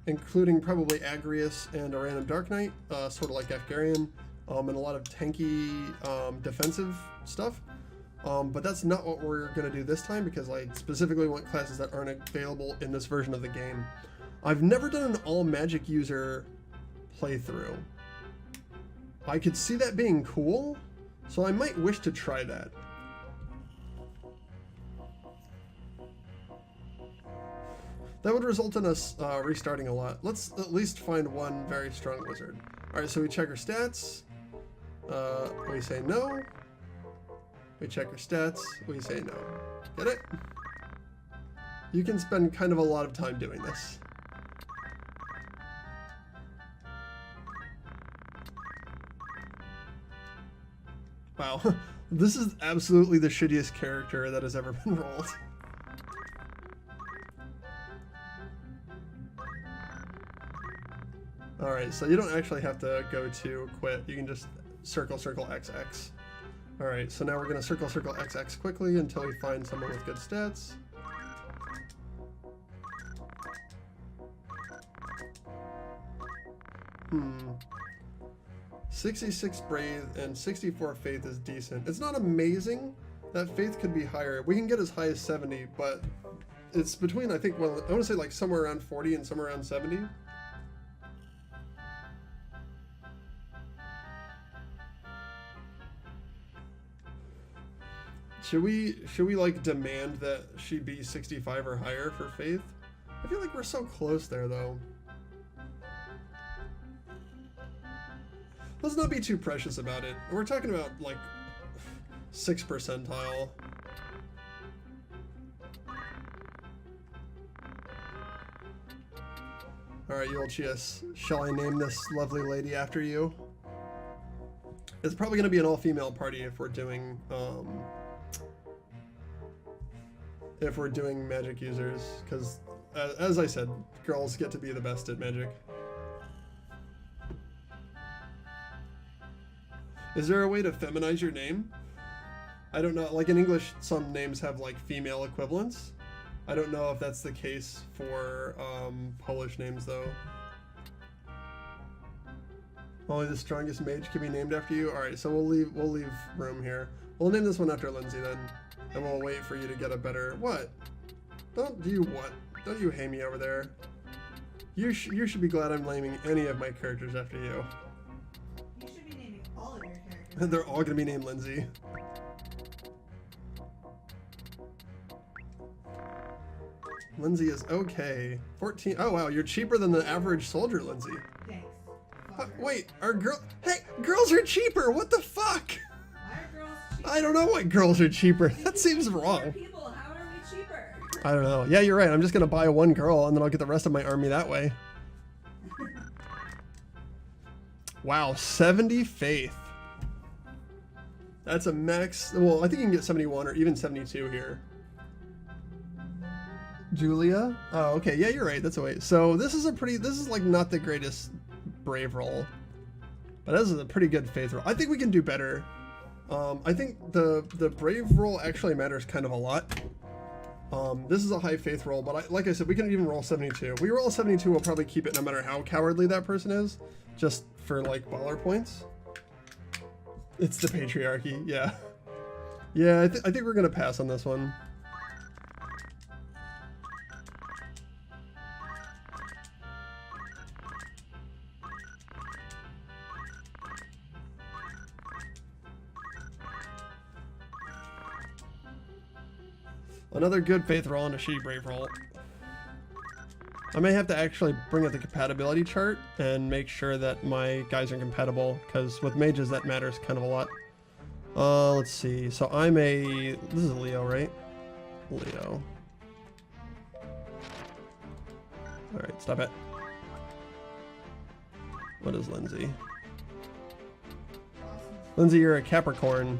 including probably Agrius and a random Dark Knight, sort of like Afgharian, and a lot of tanky defensive stuff. But that's not what we're going to do this time because I specifically want classes that aren't available in this version of the game. I've never done an all magic user playthrough. I could see that being cool, so I might wish to try that. That would result in us restarting a lot. Let's at least find one very strong wizard. Alright, so we check our stats. We say no. We check your stats. We say no. Get it? You can spend kind of a lot of time doing this. Wow. This is absolutely the shittiest character that has ever been rolled. Alright, so you don't actually have to go to quit. You can just circle, circle, XX. Alright, so now we're going to circle, circle, XX quickly until we find someone with good stats. 66 Brave and 64 Faith is decent. It's not amazing. That Faith could be higher. We can get as high as 70, but it's between, I think, well, I want to say like somewhere around 40 and somewhere around 70. Should we like demand that she be 65 or higher for Faith? I feel like we're so close there though. Let's not be too precious about it. We're talking about like 6th percentile. Alright, Yulchius, shall I name this lovely lady after you? It's probably going to be an all-female party if we're doing magic users, because as I said, girls get to be the best at magic. Is there a way to feminize your name? I don't know. Like in English, some names have like female equivalents. I don't know if that's the case for Polish names though. Only the strongest mage can be named after you. All right, so we'll leave room here. We'll name this one after Lindsay then, and we'll wait for you to get a better what? Don't you what? Don't you hate me over there? You should be glad I'm naming any of my characters after you. You should be naming all of your characters. They're all gonna be named Lindsay. Lindsay is okay. 14. Oh wow, you're cheaper than the average soldier, Lindsay. Thanks. Wait, hey, girls are cheaper. What the fuck? Why are girls cheaper? I don't know why girls are cheaper. That seems wrong. People, how are we cheaper? I don't know. Yeah, you're right. I'm just gonna buy one girl and then I'll get the rest of my army that way. Wow, 70 faith. That's a max. Well, I think you can get 71 or even 72 here. Julia? Oh, okay. Yeah, you're right. That's a way. So this is like not the greatest brave roll, but this is a pretty good faith roll. I think we can do better. I think the brave roll actually matters kind of a lot. This is a high faith roll, but like I said, we can even roll 72. If we roll 72, we'll probably keep it no matter how cowardly that person is, just for like baller points. It's the patriarchy. Yeah. Yeah, I think we're gonna pass on this one. Another good faith roll and a shitty brave roll. I may have to actually bring up the compatibility chart and make sure that my guys are compatible, because with mages that matters kind of a lot. Let's see. So this is Leo, right? Leo. Alright, stop it. What is Lindsay? Lindsay, you're a Capricorn.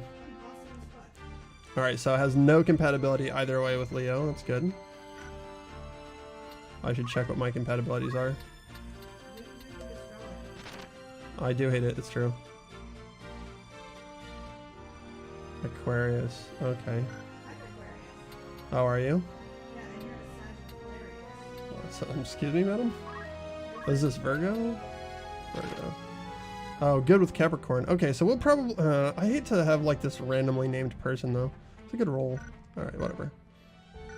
Alright, so it has no compatibility either way with Leo. That's good. I should check what my compatibilities are. I do hate it, it's true. Aquarius, okay. How are you? So, excuse me, madam? Is this Virgo? Virgo. Oh, good with Capricorn. Okay, so we'll probably... I hate to have like this randomly named person though. It's a good roll. Alright, whatever.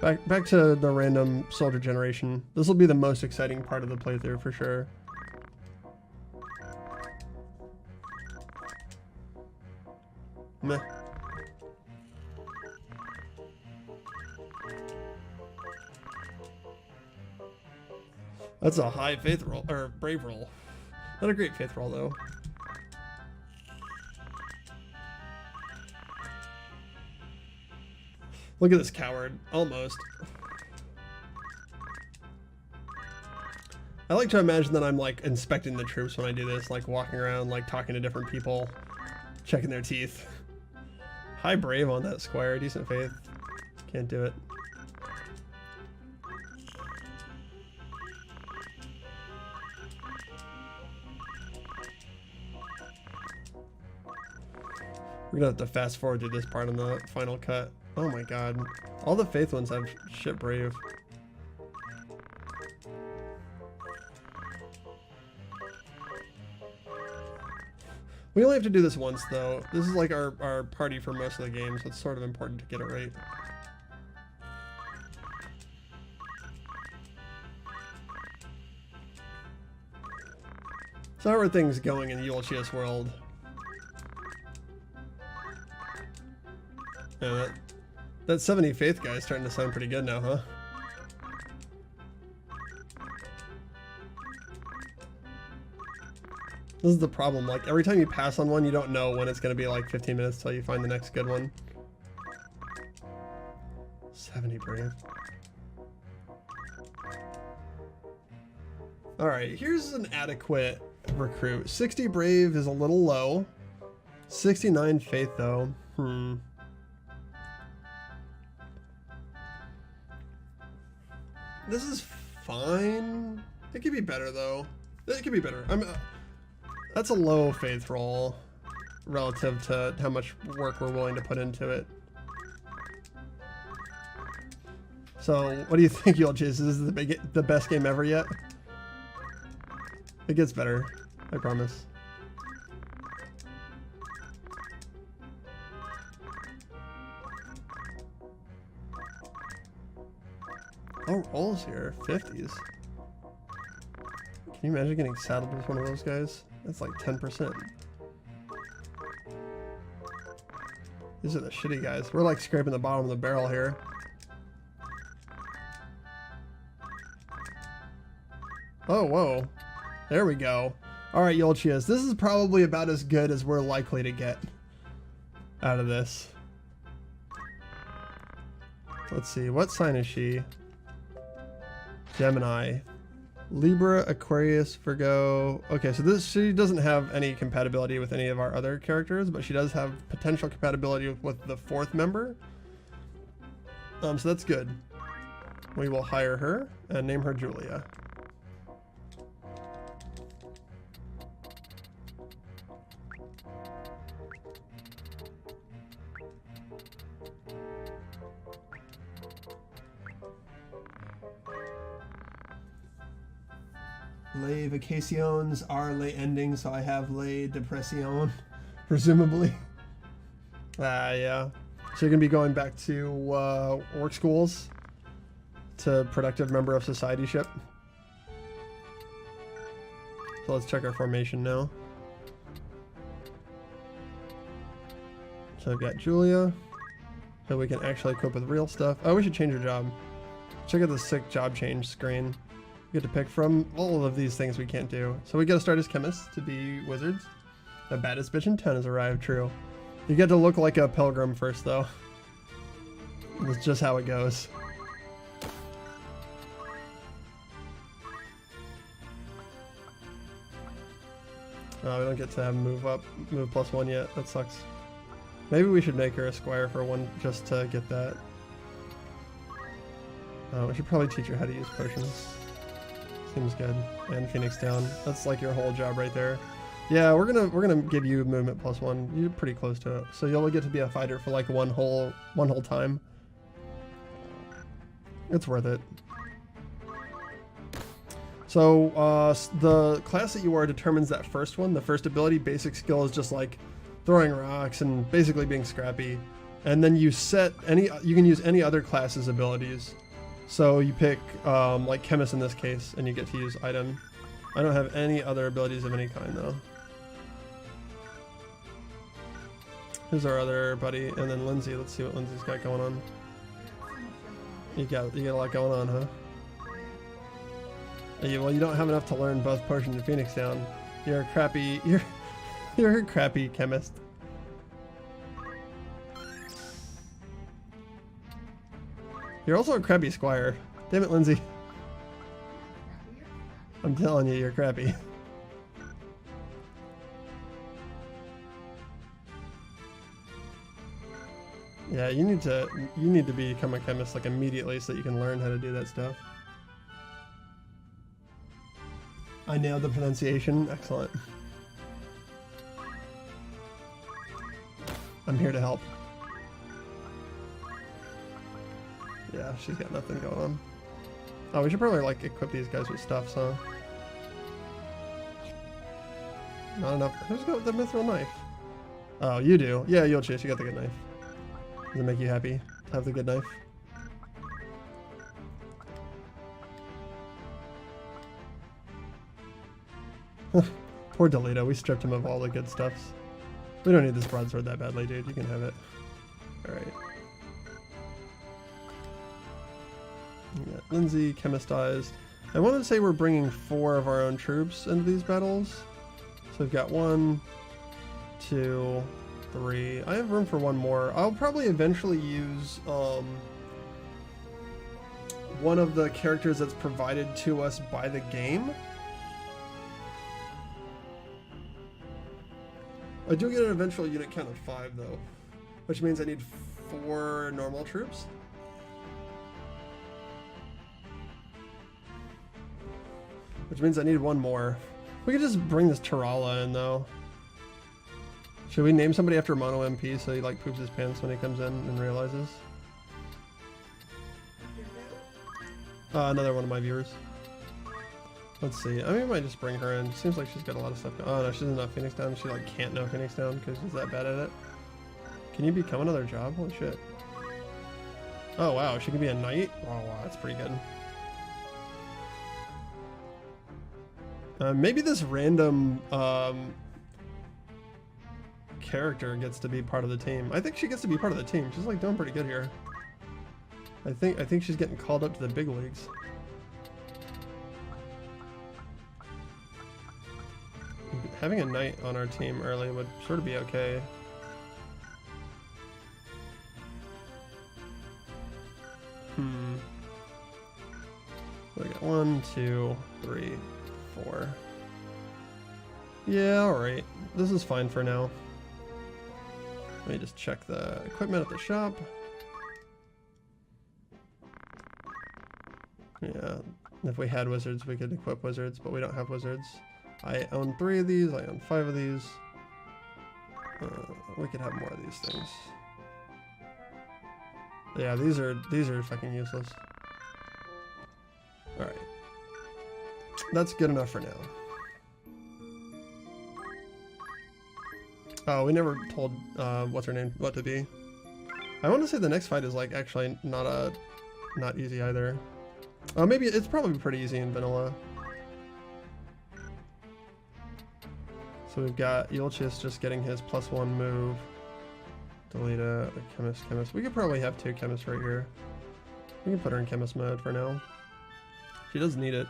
Back to the random soldier generation. This will be the most exciting part of the playthrough for sure. Meh. That's a high faith roll, or brave roll. Not a great faith roll though. Look at this coward. Almost. I like to imagine that I'm like inspecting the troops when I do this, like walking around, like talking to different people, checking their teeth. High brave on that squire, decent faith. Can't do it. We're gonna have to fast forward through this part on the final cut. Oh my god. All the faith ones have shit brave. We only have to do this once though. This is like our party for most of the game, so it's sort of important to get it right. So how are things going in the Yulchius world? Yeah, that 70 faith guy is starting to sound pretty good now, huh? This is the problem, like every time you pass on one, you don't know when it's going to be like 15 minutes till you find the next good one. 70 brave. Alright, here's an adequate recruit. 60 brave is a little low. 69 faith though. This is fine. It could be better though. It could be better. That's a low faith roll relative to how much work we're willing to put into it. So, what do you think, Yulchius? Is this the best game ever yet? It gets better, I promise. Oh, rolls here, 50s. Can you imagine getting saddled with one of those guys? That's like 10%. These are the shitty guys. We're like scraping the bottom of the barrel here. Oh, whoa. There we go. Alright, Yulchius. This is probably about as good as we're likely to get out of this. Let's see. What sign is she? Gemini. Libra, Aquarius, Virgo. Okay, so she doesn't have any compatibility with any of our other characters, but she does have potential compatibility with the fourth member. So that's good. We will hire her and name her Julia. Lay vacations are lay ending, so I have lay depression, presumably. Yeah. So you're gonna be going back to work schools to productive member of society ship. So let's check our formation now. So I've got Julia, so we can actually equip with real stuff. Oh, we should change her job. Check out the sick job change screen. We get to pick from all of these things we can't do. So we get to start as chemists to be wizards. The baddest bitch in town has arrived, true. You get to look like a pilgrim first though. That's just how it goes. Oh, we don't get to have move +1 yet. That sucks. Maybe we should make her a squire for one just to get that. We should probably teach her how to use potions. Seems good. And Phoenix down. That's like your whole job right there. Yeah, we're gonna give you movement +1. You're pretty close to it. So you'll get to be a fighter for like one whole time. It's worth it. So the class that you are determines that first one. The first ability, basic skill, is just like throwing rocks and basically being scrappy. And then you can use any other class's abilities. So you pick like chemist in this case, and you get to use item. I don't have any other abilities of any kind though. Here's our other buddy, and then Lindsay. Let's see what Lindsay's got going on. You got a lot going on, huh? Yeah, well, you don't have enough to learn both potion and Phoenix down. You're a crappy. You're a crappy chemist. You're also a crappy squire. Damn it, Lindsay. I'm telling you, you're crappy. Yeah, you need to become a chemist like immediately so that you can learn how to do that stuff. I nailed the pronunciation. Excellent. I'm here to help. Yeah, she's got nothing going on. Oh, we should probably like equip these guys with stuff, so. Not enough. Who's got the mithril knife? Oh, you do. Yeah, you'll chase. You got the good knife. Does it make you happy to have the good knife? Poor Delito, we stripped him of all the good stuffs. We don't need this broadsword that badly, dude. You can have it. Alright. Yeah, Lindsay, chemistized. I wanted to say we're bringing 4 of our own troops into these battles. So we've got 1, 2, 3. I have room for 1 more. I'll probably eventually use one of the characters that's provided to us by the game. I do get an eventual unit count of 5 though, which means I need 4 normal troops. Which means I need 1 more. We could just bring this Tarala in though. Should we name somebody after Mono MP so he like poops his pants when he comes in and realizes? Another one of my viewers. Let's see. I mean, I might just bring her in. Seems like she's got a lot of stuff. Oh no, she doesn't know Phoenix Down. She like can't know Phoenix Down because she's that bad at it. Can you become another job? Holy shit. Oh wow, she can be a knight? Oh wow, that's pretty good. Maybe this random character gets to be part of the team. I think she gets to be part of the team. She's like doing pretty good here. I think she's getting called up to the big leagues. Having a knight on our team early would sort of be okay. We got 1, 2, 3, 4. Yeah, alright. This is fine for now. Let me just check the equipment at the shop. Yeah, if we had wizards, we could equip wizards, but we don't have wizards. I own 3 of these, I own 5 of these. We could have more of these things. Yeah, these are fucking useless. Alright. That's good enough for now. Oh, we never told what's her name what to be. I want to say the next fight is like actually not easy either. Maybe it's probably pretty easy in vanilla. So we've got Yulchis just getting his +1 move. Delita, a chemist. We could probably have 2 chemists right here. We can put her in chemist mode for now. She does need it.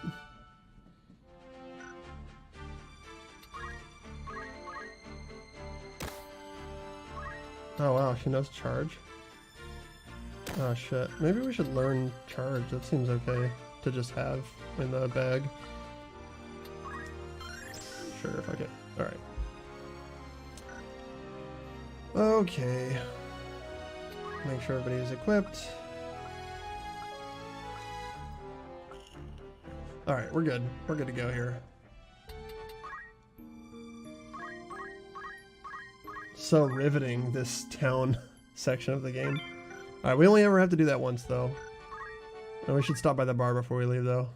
Oh wow, she knows charge. Oh shit. Maybe we should learn charge. That seems okay to just have in the bag. Sure, if I get. Alright. Okay. Make sure everybody's equipped. Alright, we're good. We're good to go here. So riveting, this town section of the game. Alright, we only ever have to do that once though. And we should stop by the bar before we leave though.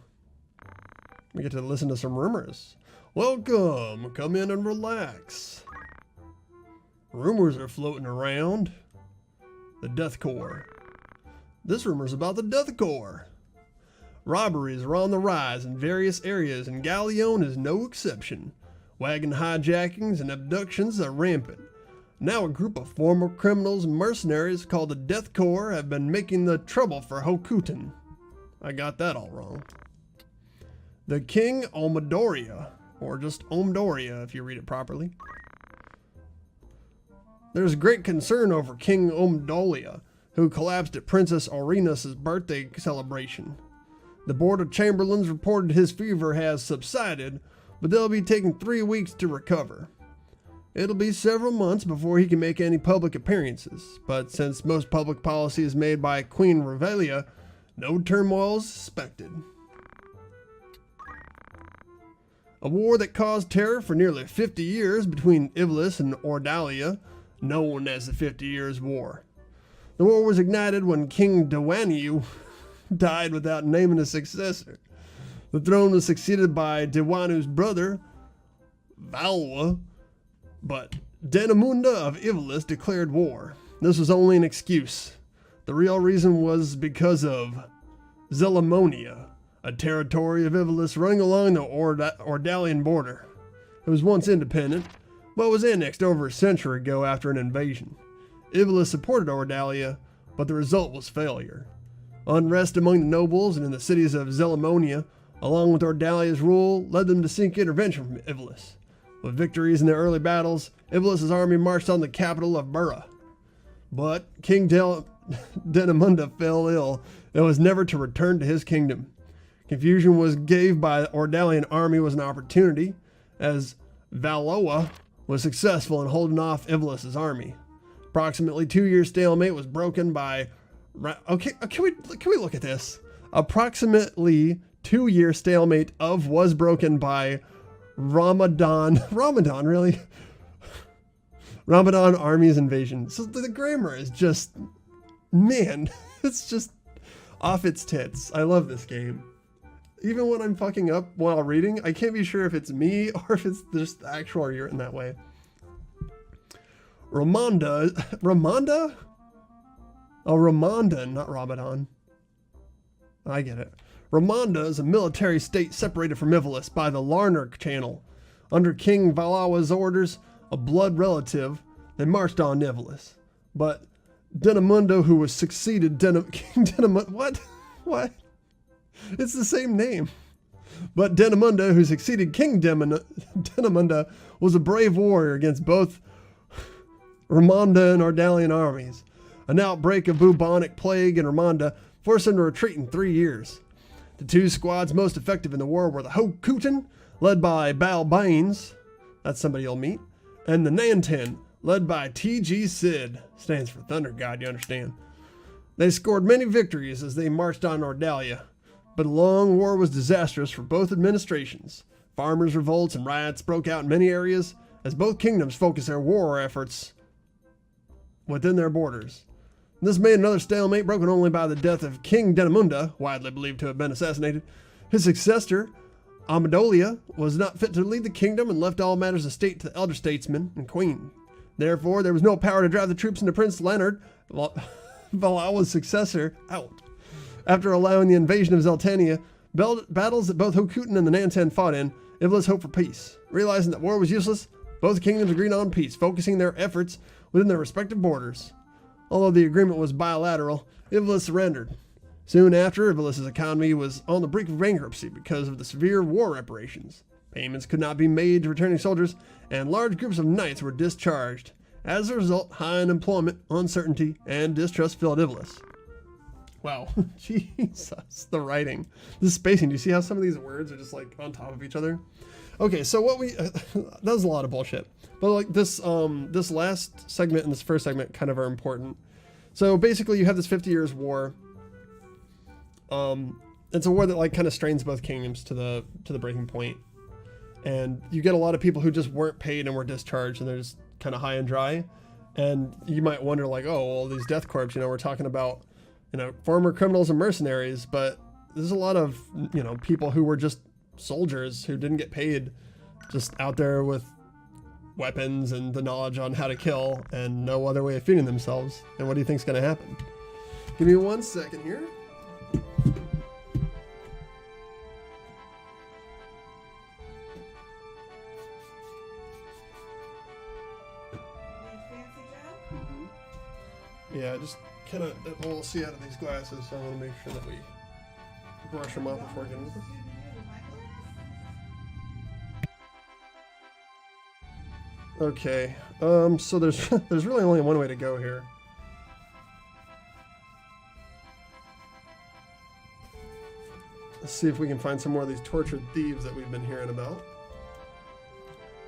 We get to listen to some rumors. Welcome! Come in and relax. Rumors are floating around. The Death Corps. This rumor's about the Death Corps. Robberies are on the rise in various areas and Galleon is no exception. Wagon hijackings and abductions are rampant. Now a group of former criminals and mercenaries called the Death Corps have been making the trouble for Hokuton. I got that all wrong. The King Omadoria, or just Omdoria if you read it properly. There's great concern over King Omdolia, who collapsed at Princess Aurina's birthday celebration. The Board of Chamberlains reported his fever has subsided, but they'll be taking 3 weeks to recover. It'll be several months before he can make any public appearances, but since most public policy is made by Queen Revelia, no turmoil is suspected. A war that caused terror for nearly 50 years between Ivlis and Ordalia, known as the 50 Years' War. The war was ignited when King Dewaniu died without naming a successor. The throne was succeeded by Dewanu's brother, Valwa, but Denamunda of Ivlis declared war. This was only an excuse. The real reason was because of Zelamonia, a territory of Ivlis running along the Ordalian border. It was once independent, but was annexed over a century ago after an invasion. Ivlis supported Ordalia, but the result was failure. Unrest among the nobles and in the cities of Zelamonia, along with Ordalia's rule, led them to seek intervention from Ivlis. With victories in the early battles, Ivlis' army marched on the capital of Burra. But King Denamunda fell ill and was never to return to his kingdom. Confusion was gave by the Ordalian army was an opportunity, as Valoa was successful in holding off Ivlis' army. Approximately 2 years stalemate was broken by... Okay, can we look at this? Approximately 2 year stalemate was broken by Ramadan, really? Ramadan army's invasion. So the grammar is just, man, it's just off its tits. I love this game. Even when I'm fucking up while reading, I can't be sure if it's me or if it's just the actual written that way. Ramonda? Oh, Ramondan, not Ramadan. I get it. Ramonda is a military state separated from Ivlis by the Larner Channel. Under King Valawa's orders, a blood relative, they marched on Ivlis. But Denamundo, who was succeeded King Denamunda, what? It's the same name. But Denamunda, who succeeded King Denamunda, was a brave warrior against both Ramonda and Ordalian armies. An outbreak of bubonic plague in Ramonda forced him to retreat in 3 years. The two squads most effective in the war were the Hokutan, led by Bal Baines, that's somebody you'll meet, and the Nanten, led by T.G. Sid, stands for Thunder God, you understand. They scored many victories as they marched on Ordalia, but a long war was disastrous for both administrations. Farmers' revolts and riots broke out in many areas as both kingdoms focused their war efforts within their borders. This made another stalemate broken only by the death of King Denamunda, widely believed to have been assassinated. His successor, Amadolia, was not fit to lead the kingdom and left all matters of state to the elder statesman and queen. Therefore, there was no power to drive the troops into Prince Leonard, Valawa's successor, out. After allowing the invasion of Zeltania, battles that both Hokutan and the Nantan fought in, Ivlis hoped for peace. Realizing that war was useless, both kingdoms agreed on peace, focusing their efforts within their respective borders. Although the agreement was bilateral, Ivlis surrendered. Soon after, Ivlis' economy was on the brink of bankruptcy because of the severe war reparations. Payments could not be made to returning soldiers, and large groups of knights were discharged. As a result, high unemployment, uncertainty, and distrust filled Ivlis. Wow, Jesus, the writing. The spacing, do you see how some of these words are just like on top of each other? Okay, so what that was a lot of bullshit. But like this last segment and this first segment kind of are important. So basically you have this 50 Years War. It's a war that like kind of strains both kingdoms to the breaking point. And you get a lot of people who just weren't paid and were discharged and they're just kind of high and dry. And you might wonder like, oh, well, these death corps, we're talking about, former criminals and mercenaries, but there's a lot of, people who were just soldiers who didn't get paid, just out there with weapons and the knowledge on how to kill and no other way of feeding themselves. And what do you think's going to happen? Give me 1 second here. Yeah, just kind of all see out of these glasses, so I want to make sure that we brush them off before getting them. Okay, so there's really only one way to go here. Let's see if we can find some more of these tortured thieves that we've been hearing about.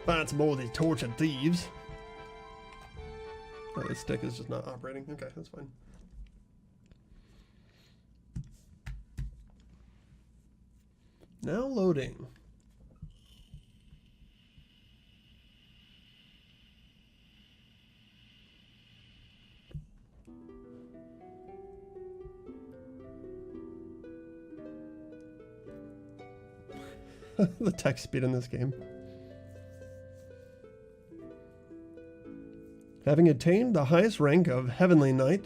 Find some more of these tortured thieves. Oh, the stick is just not operating. Okay, that's fine. Now loading. The text speed in this game. Having attained the highest rank of Heavenly Knight,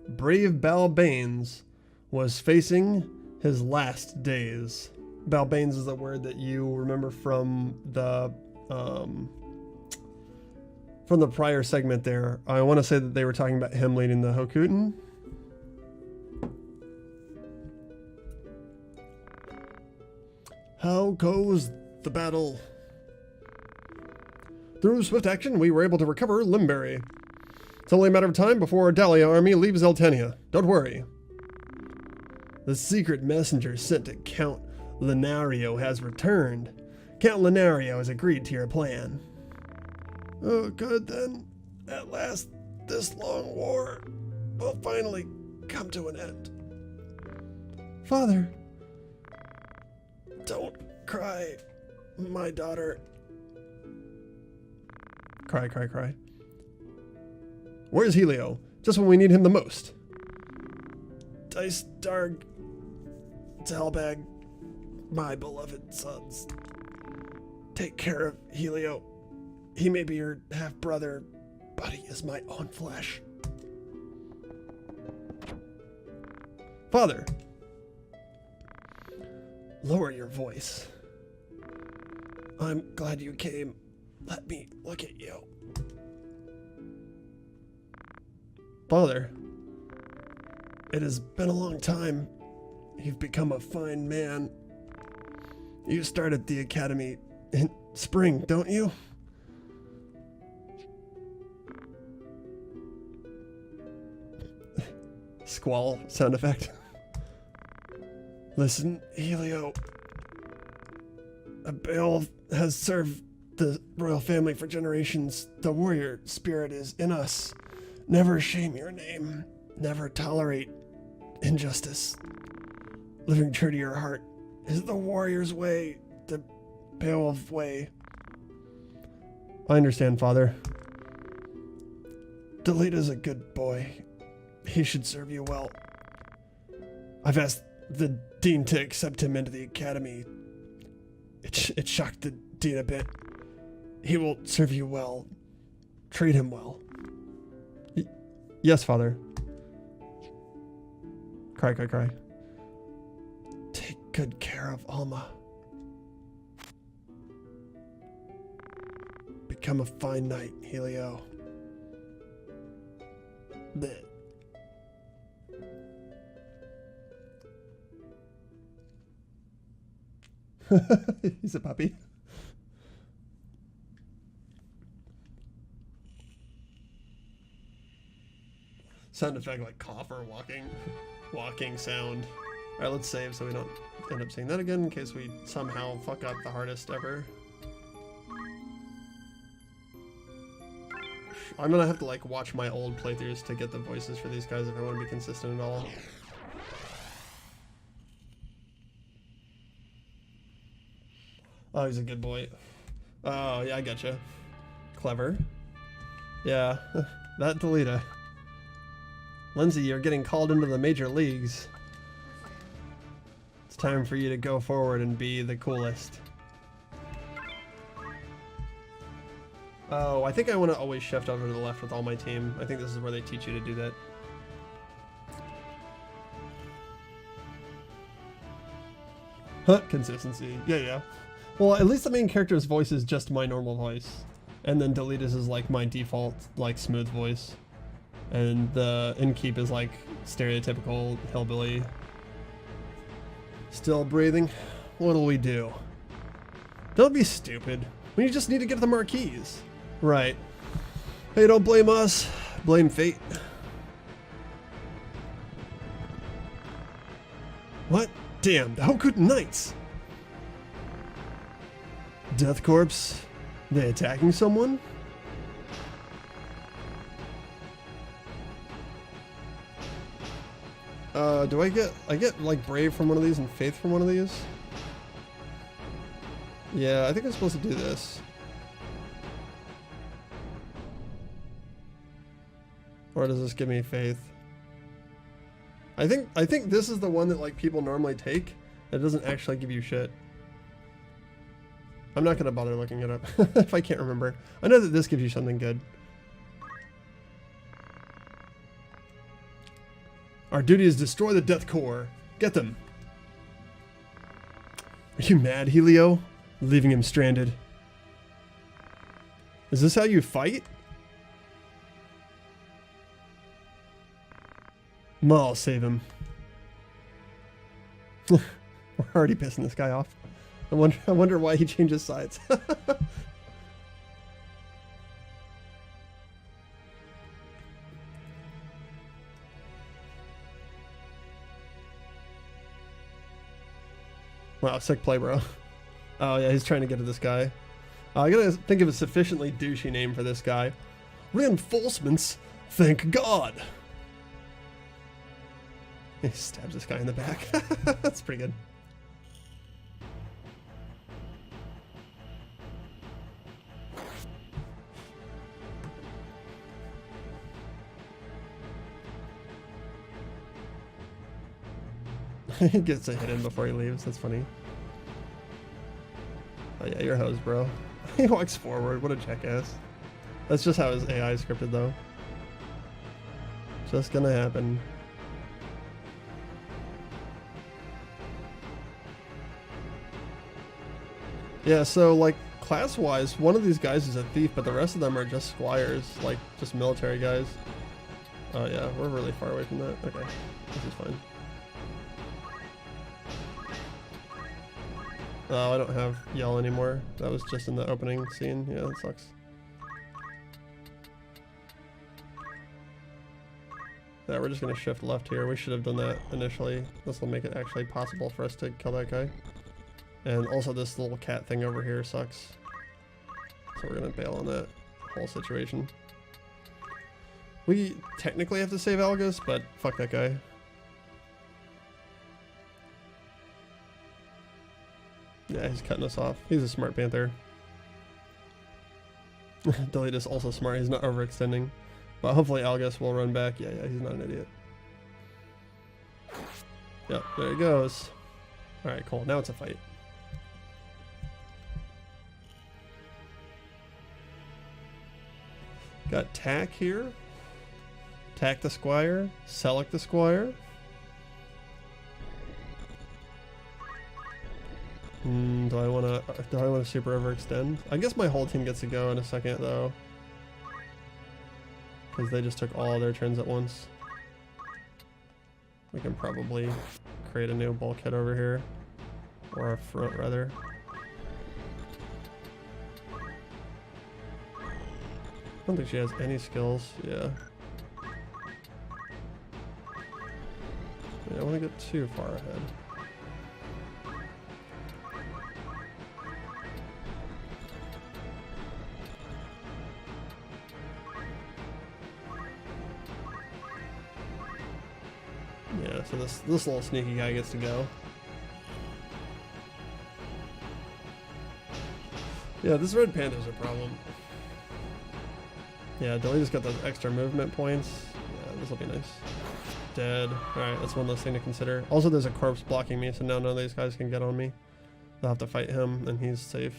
brave Balbanes was facing his last days. Balbanes is a word that you remember from the prior segment there. I want to say that they were talking about him leading the Hokutin. How goes the battle? Through swift action, we were able to recover Limberry. It's only a matter of time before Dahlia army leaves Eltenia. Don't worry. The secret messenger sent to Count Linario has returned. Count Linario has agreed to your plan. Oh, good then. At last, this long war will finally come to an end. Father. Don't cry, my daughter. Cry, cry, cry. Where's Helio? Just when we need him the most. Dice Darg Talbag, my beloved sons. Take care of Helio. He may be your half-brother, but he is my own flesh. Father. Lower your voice. I'm glad you came. Let me look at you. Father, it has been a long time. You've become a fine man. You started the academy in spring, don't you? Squall sound effect. Listen, Helio. A Beowulf has served the royal family for generations. The warrior spirit is in us. Never shame your name. Never tolerate injustice. Living true to your heart is the warrior's way, the Beowulf way. I understand, Father. Delita's a good boy. He should serve you well. I've asked the dean to accept him into the academy. It shocked the dean a bit. He will serve you well. Treat him well. Yes, Father. Cry, cry, cry. Take good care of Alma. Become a fine knight, Helio. Bleh. He's a puppy. Sound effect like cough or walking sound. Alright, let's save so we don't end up seeing that again in case we somehow fuck up the hardest ever. I'm gonna have to like watch my old playthroughs to get the voices for these guys if I want to be consistent at all. Oh, he's a good boy. Oh, yeah, I gotcha. Clever. Yeah, that Delita. Lindsay, you're getting called into the major leagues. It's time for you to go forward and be the coolest. Oh, I think I want to always shift over to the left with all my team. I think this is where they teach you to do that. Huh, consistency. Yeah, yeah. Well, at least the main character's voice is just my normal voice. And then Delita's is like my default, like, smooth voice. And the Innkeep is like stereotypical hillbilly. Still breathing? What'll we do? Don't be stupid. We just need to get the marquees. Right. Hey, don't blame us. Blame fate. What? Damn, thou good knights! Death Corpse? They attacking someone? Do I get like Brave from one of these and Faith from one of these? Yeah, I think I'm supposed to do this. Or does this give me Faith? I think this is the one that like people normally take. It doesn't actually give you shit. I'm not gonna bother looking it up if I can't remember. I know that this gives you something good. Our duty is destroy the Death Core. Get them. Are you mad, Helio? Leaving him stranded. Is this how you fight? I'll save him. We're already pissing this guy off. I wonder why he changes sides. Wow, sick play, bro. Oh yeah, he's trying to get to this guy. I gotta think of a sufficiently douchey name for this guy. Reinforcements? Thank God! He stabs this guy in the back. That's pretty good. He gets a hit in before he leaves. That's funny. Oh yeah, you're hosed, bro. He walks forward. What a jackass. That's just how his AI is scripted, though. Just gonna happen. Yeah, so like class-wise, one of these guys is a thief, but the rest of them are just squires, like just military guys. Oh yeah, we're really far away from that. Okay, this is fine. Oh, I don't have yell anymore. That was just in the opening scene. Yeah, that sucks. Yeah, we're just gonna shift left here. We should have done that initially. This will make it actually possible for us to kill that guy. And also this little cat thing over here sucks. So we're gonna bail on that whole situation. We technically have to save Algus, but fuck that guy. Yeah, he's cutting us off. He's a smart panther. Delete is also smart. He's not overextending. But hopefully Algus will run back. Yeah, he's not an idiot. Yep, there he goes. Alright, cool. Now it's a fight. Got Tack here. Tack the Squire. Select the Squire. Do I want to super overextend? I guess my whole team gets to go in a second though, because they just took all their turns at once. We can probably create a new bulkhead over here, or a front rather. I don't think she has any skills. Yeah. I don't want to get too far ahead. Yeah, so this little sneaky guy gets to go. Yeah, this red panda's a problem. Yeah, Delete just got those extra movement points. Yeah, this will be nice. Dead. Alright, that's one less thing to consider. Also, there's a corpse blocking me, so now none of these guys can get on me. They'll have to fight him, and he's safe.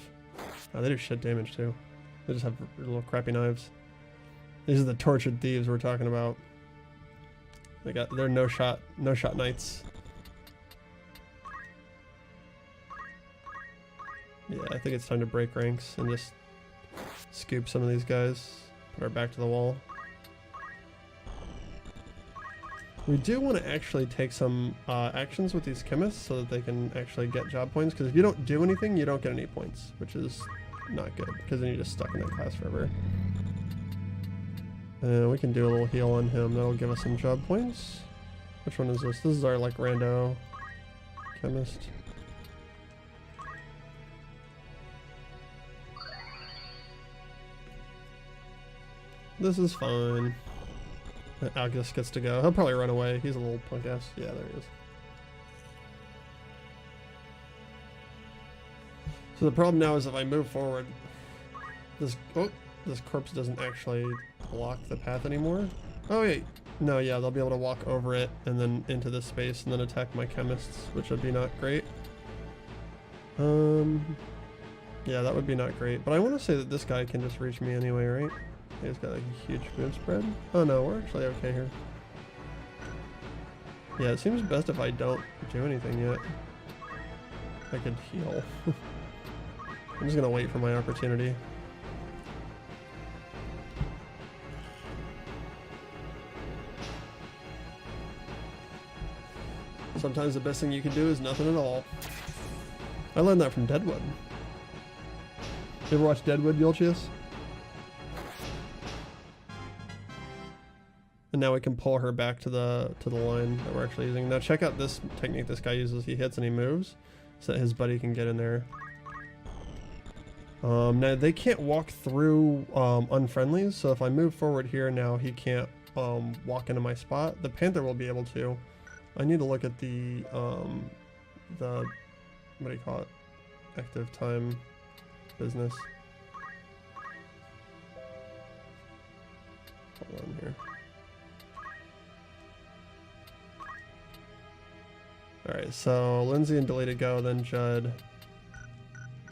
Oh, they do shit damage, too. They just have little crappy knives. These are the tortured thieves we're talking about. They're no shot knights. Yeah, I think it's time to break ranks and just scoop some of these guys. Put our back to the wall. We do want to actually take some actions with these chemists so that they can actually get job points, because if you don't do anything, you don't get any points, which is not good, because then you're just stuck in that class forever. We can do a little heal on him. That'll give us some job points. Which one is this? This is our like rando Chemist. This is fine. August gets to go. He'll probably run away. He's a little punk ass. Yeah, there he is. So the problem now is if I move forward, this corpse doesn't actually block the path anymore. Oh wait, no, yeah, they'll be able to walk over it and then into this space and then attack my chemists, which would be not great. Yeah, that would be not great. But I want to say that this guy can just reach me anyway, right? He's got like a huge move spread. Oh no, we're actually okay here. Yeah, it seems best if I don't do anything yet. I could heal. I'm just gonna wait for my opportunity. Sometimes the best thing you can do is nothing at all. I learned that from Deadwood. You ever watch Deadwood, Yulchius? And now we can pull her back to the line that we're actually using. Now check out this technique this guy uses. He hits and he moves so that his buddy can get in there. Now they can't walk through unfriendlies, so if I move forward here now, he can't walk into my spot. The Panther will be able to. I need to look at the what do you call it? Active time business. Hold on here. Alright, so Lindsay and Delay to go, then Judd.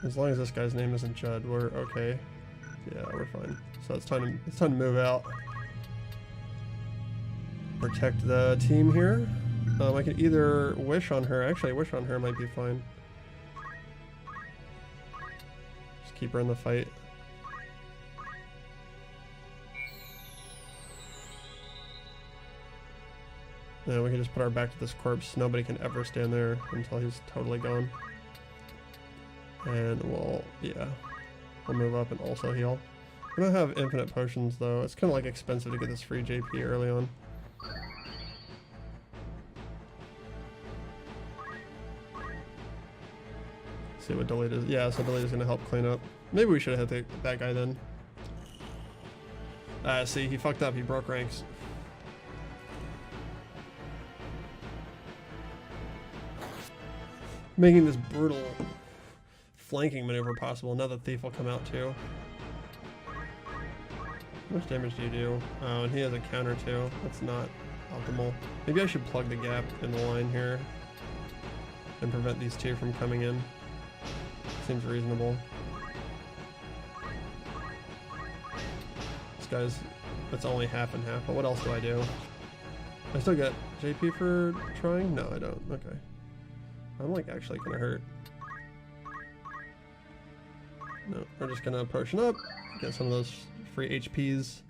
As long as this guy's name isn't Judd, we're okay. Yeah, we're fine. So it's time to move out. Protect the team here. I can either wish on her. Actually, wish on her might be fine. Just keep her in the fight. Then we can just put our back to this corpse. Nobody can ever stand there until he's totally gone. And we'll move up and also heal. We don't have infinite potions though. It's kind of like expensive to get this free JP early on. See what Delete is. Yeah, so Delete is going to help clean up. Maybe we should have hit that guy then. See, he fucked up. He broke ranks. Making this brutal flanking maneuver possible. Now the Thief will come out too. How much damage do you do? Oh, and he has a counter too. That's not optimal. Maybe I should plug the gap in the line here and prevent these two from coming in. Seems reasonable. This guy's, that's only half and half, but what else do I do? I still get JP for trying? No, I don't. Okay. I'm like actually gonna hurt. No, we're just gonna potion up, get some of those free HPs.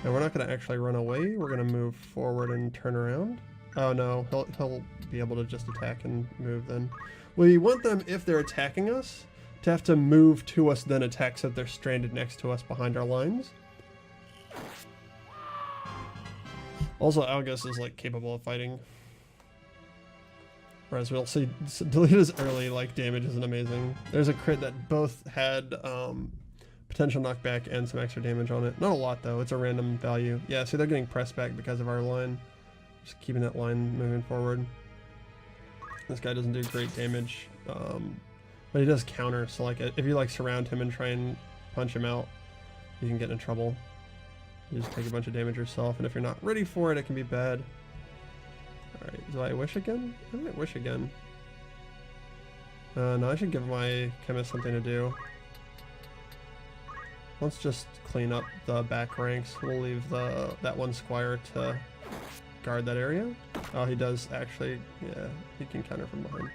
And we're not gonna actually run away, we're gonna move forward and turn around. Oh no, he'll be able to just attack and move then. We want them, if they're attacking us, to have to move to us then attack so that they're stranded next to us behind our lines. Also, Algus is like capable of fighting. Whereas we'll see Delita's early like damage isn't amazing. There's a crit that both had potential knockback and some extra damage on it. Not a lot though, it's a random value. Yeah, see they're getting pressed back because of our line. Just keeping that line moving forward. This guy doesn't do great damage, but he does counter, so like if you like surround him and try and punch him out, you can get in trouble. You just take a bunch of damage yourself, and if you're not ready for it, it can be bad. Alright, do I wish again? I might wish again. No, I should give my chemist something to do. Let's just clean up the back ranks. We'll leave that one squire to guard that area. Oh, he does actually, yeah, he can counter from behind.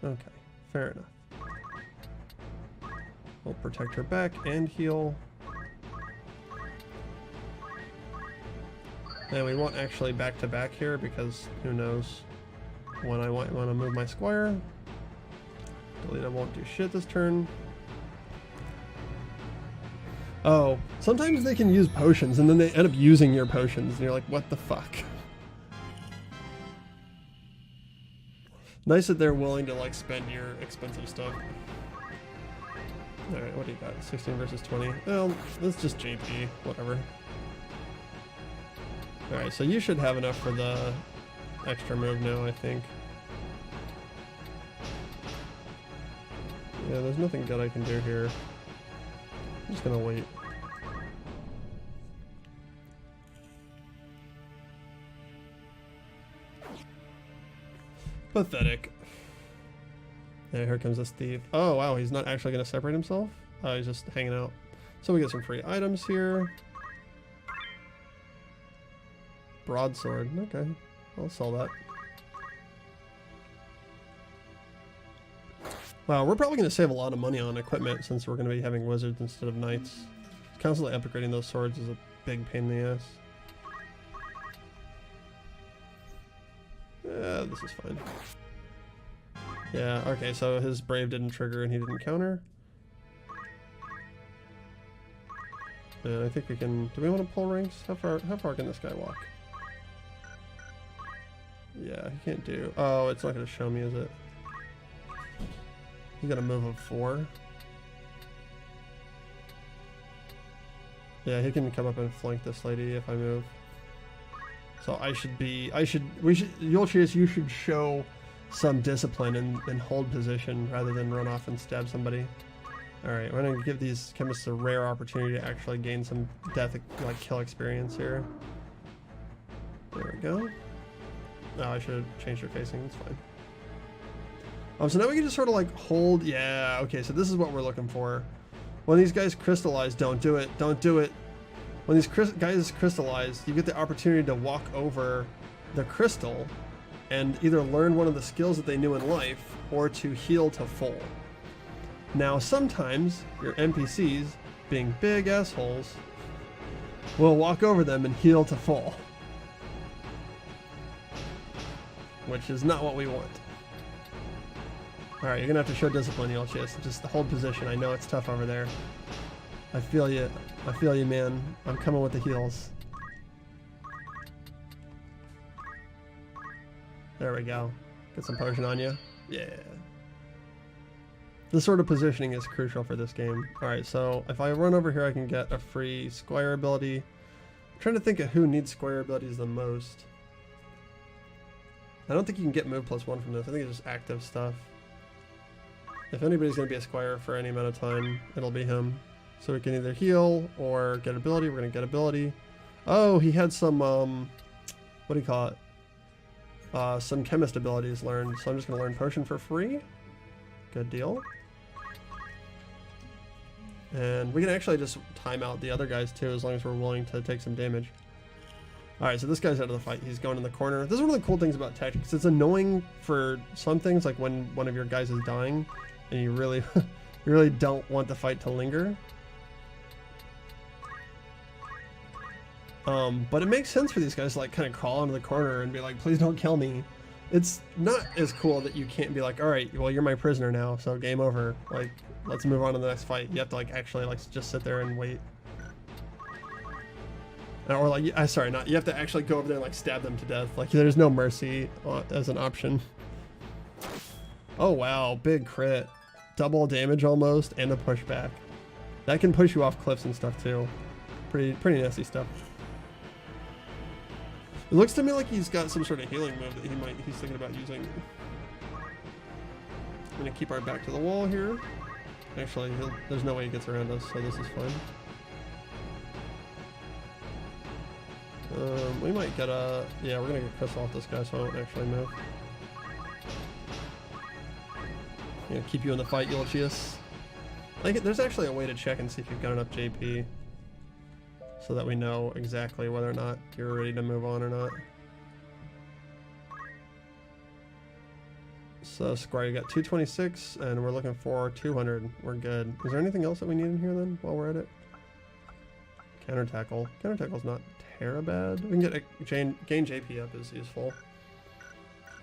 Okay, fair enough. We'll protect her back and heal. And we won't actually back to back here because who knows when I want to move my squire. Delita won't do shit this turn. Oh, sometimes they can use potions and then they end up using your potions and you're like, what the fuck? Nice that they're willing to like spend your expensive stuff. Alright, what do you got? 16 versus 20. Well, let's just JP, whatever. Alright, so you should have enough for the extra move now, I think. Yeah, there's nothing good I can do here. I'm just gonna wait. Pathetic. Yeah, here comes this thief. Oh wow, he's not actually gonna separate himself? Oh, he's just hanging out. So we get some free items here. Broadsword, okay. I'll sell that. Wow, we're probably gonna save a lot of money on equipment since we're gonna be having wizards instead of knights. Constantly upgrading those swords is a big pain in the ass. Yeah, this is fine. Yeah, okay, so his brave didn't trigger and he didn't counter. And I think we can... Do we want to pull ranks? How far can this guy walk? Yeah, he can't do... Oh, it's not going to show me, is it? He's got a move of 4. Yeah, he can come up and flank this lady if I move. So Yulchius, you should show some discipline and hold position rather than run off and stab somebody. Alright, we're gonna give these chemists a rare opportunity to actually gain some death, like kill experience here. There we go. Oh, I should have changed her facing, it's fine. So now we can just sort of like hold, yeah, okay, so this is what we're looking for. When these guys crystallize, don't do it, don't do it. When these guys crystallize, you get the opportunity to walk over the crystal and either learn one of the skills that they knew in life or to heal to full. Now sometimes your NPCs, being big assholes, will walk over them and heal to full. Which is not what we want. Alright, you're gonna have to show discipline, Yulchius. Just hold position. I know it's tough over there. I feel you. I feel you, man. I'm coming with the heals. There we go. Get some potion on you. Yeah. This sort of positioning is crucial for this game. Alright, so if I run over here, I can get a free Squire ability. I'm trying to think of who needs Squire abilities the most. I don't think you can get move +1 from this. I think it's just active stuff. If anybody's going to be a Squire for any amount of time, it'll be him. So we can either heal or get ability. We're going to get ability. Oh, he had some, what do you call it? Some chemist abilities learned. So I'm just going to learn potion for free. Good deal. And we can actually just time out the other guys too, as long as we're willing to take some damage. Alright, so this guy's out of the fight. He's going in the corner. This is one of the cool things about tactics. It's annoying for some things, like when one of your guys is dying, and you really, you really don't want the fight to linger. But it makes sense for these guys to like kind of crawl into the corner and be like, please don't kill me. It's not as cool that you can't be like, alright, well you're my prisoner now, so game over. Like, let's move on to the next fight. You have to like actually like just sit there and wait. Or like, you have to actually go over there and like stab them to death. Like there's no mercy as an option. Oh wow, big crit. Double damage almost and a pushback. That can push you off cliffs and stuff too. Pretty nasty stuff. It looks to me like he's got some sort of healing move that he's thinking about using. I'm gonna keep our back to the wall here. Actually, there's no way he gets around us, so this is fine. We might get a... Yeah, we're gonna get crystal off this guy, so I won't actually move. I'm gonna keep you in the fight, Yulchius. Like, there's actually a way to check and see if you've got enough JP, so that we know exactly whether or not you're ready to move on or not. So, Squire, you got 226, and we're looking for 200. We're good. Is there anything else that we need in here then, while we're at it? Counter tackle. Counter tackle's not bad. We can get a gain JP up is useful,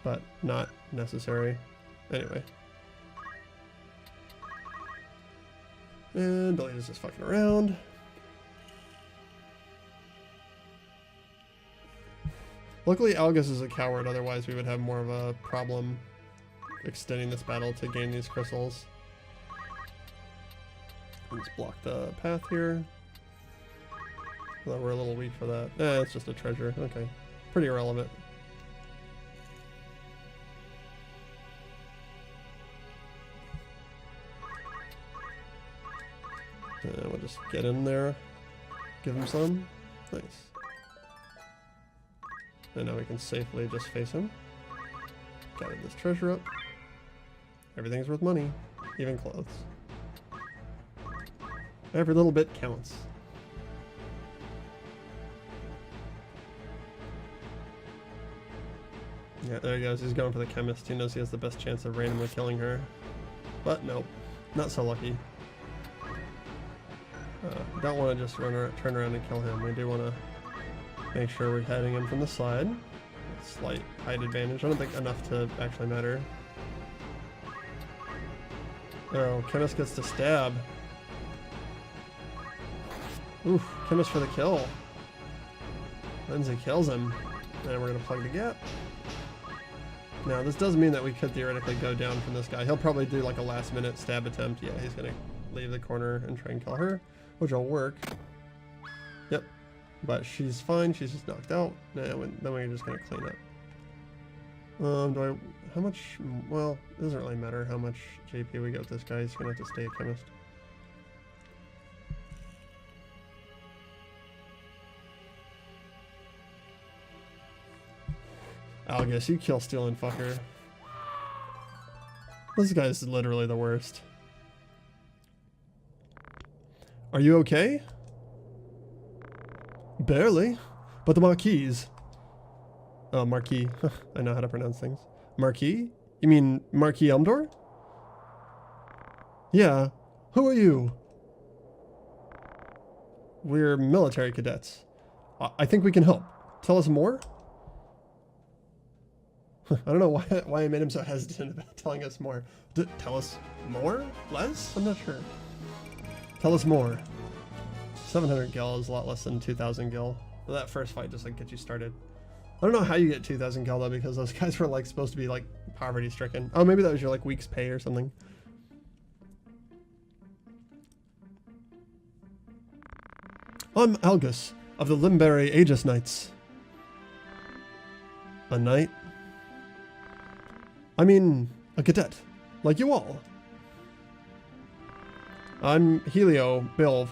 but not necessary. Anyway. And Billy is just fucking around. Luckily, Algus is a coward, otherwise we would have more of a problem extending this battle to gain these crystals. Let's block the path here. Although we're a little weak for that. It's just a treasure. Okay. Pretty irrelevant. We'll just get in there. Give him some. Nice. And now we can safely just face him. Gathered this treasure up. Everything's worth money. Even clothes. Every little bit counts. Yeah, there he goes. He's going for the chemist. He knows he has the best chance of randomly killing her. But nope. Not so lucky. Don't want to just turn around and kill him. We do want to make sure we're heading in from the side. Slight height advantage. I don't think enough to actually matter. Oh, chemist gets to stab. Oof, chemist for the kill. Lindsay kills him. And we're going to plug the gap. Now, this does mean that we could theoretically go down from this guy. He'll probably do like a last minute stab attempt. Yeah, he's going to leave the corner and try and kill her, which will work. Yep. But she's fine. She's just knocked out. Then we're just going to clean up. How much? Well, it doesn't really matter how much JP we get with this guy. He's going to have to stay a chemist. Algus, you kill stealing fucker. This guy's literally the worst. Are you okay? Barely. But the Marquise. Oh, Marquis. I know how to pronounce things. Marquis? You mean Marquis Elmdor? Yeah. Who are you? We're military cadets. I think we can help. Tell us more? I don't know why I made him so hesitant about telling us more. Tell us more? Less? I'm not sure. Tell us more. 700 gil is a lot less than 2,000 gil. Well, that first fight just like gets you started. I don't know how you get 2,000 gil though, because those guys were like supposed to be like poverty stricken. Oh, maybe that was your like week's pay or something. I'm Algus of the Limberry Aegis Knights. A knight? I mean, a cadet, like you all. I'm Helio Bilv.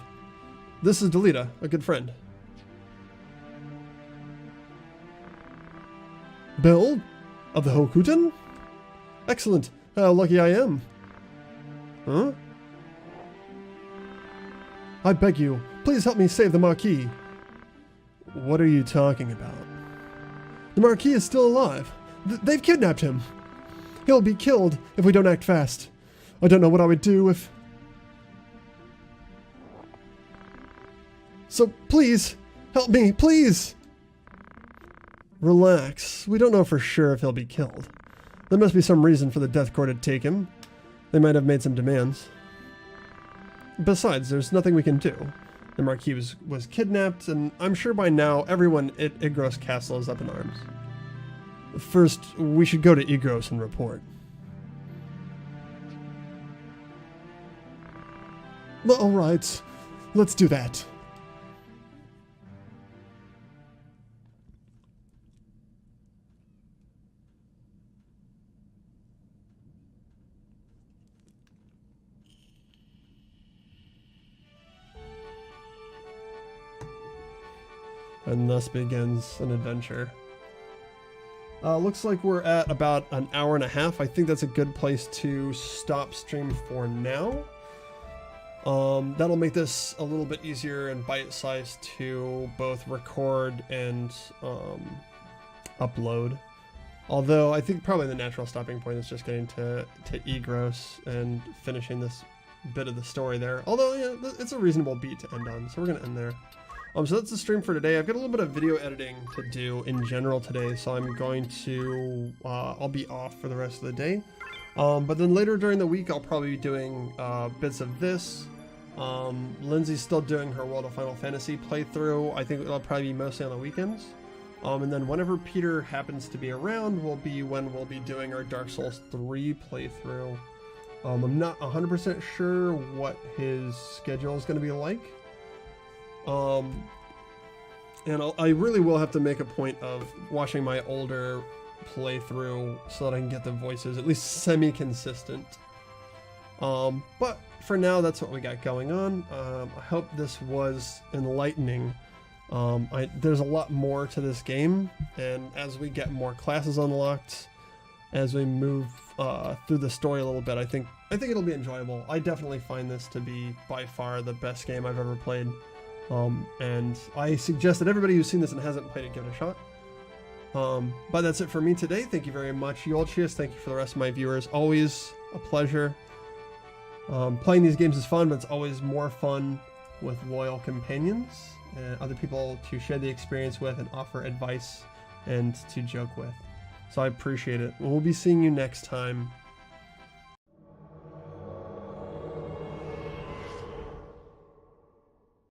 This is Delita, a good friend. Bill? Of the Hokutan? Excellent. How lucky I am. Huh? I beg you, please help me save the Marquis. What are you talking about? The Marquis is still alive. They've kidnapped him. He'll be killed if we don't act fast. I don't know what I would do if... So please, help me, please! Relax. We don't know for sure if he'll be killed. There must be some reason for the death court to take him. They might have made some demands. Besides, there's nothing we can do. The Marquis was kidnapped, and I'm sure by now everyone at Igros Castle is up in arms. First, we should go to Igros and report. All right, let's do that. And thus begins an adventure. Looks like we're at about an hour and a half. I think that's a good place to stop stream for now. That'll make this a little bit easier and bite-sized to both record and upload. Although I think probably the natural stopping point is just getting to Igros and finishing this bit of the story there. Although, yeah, it's a reasonable beat to end on, so we're going to end there. So that's the stream for today. I've got a little bit of video editing to do in general today, so I'm going to, I'll be off for the rest of the day. But then later during the week, I'll probably be doing bits of this. Lindsay's still doing her World of Final Fantasy playthrough. I think it'll probably be mostly on the weekends. And then whenever Peter happens to be around will be when we'll be doing our Dark Souls 3 playthrough. I'm not 100% sure what his schedule is going to be like. And I really will have to make a point of watching my older playthrough so that I can get the voices at least semi-consistent. But for now, that's what we got going on. I hope this was enlightening. There's a lot more to this game, and as we get more classes unlocked, as we move through the story a little bit, I think it'll be enjoyable. I definitely find this to be by far the best game I've ever played, and I suggest that everybody who's seen this and hasn't played it, give it a shot. But that's it for me today. Thank you very much, Yolchius. Thank you for the rest of my viewers. Always a pleasure. Playing these games is fun, but it's always more fun with loyal companions and other people to share the experience with and offer advice and to joke with. So I appreciate it. We'll be seeing you next time.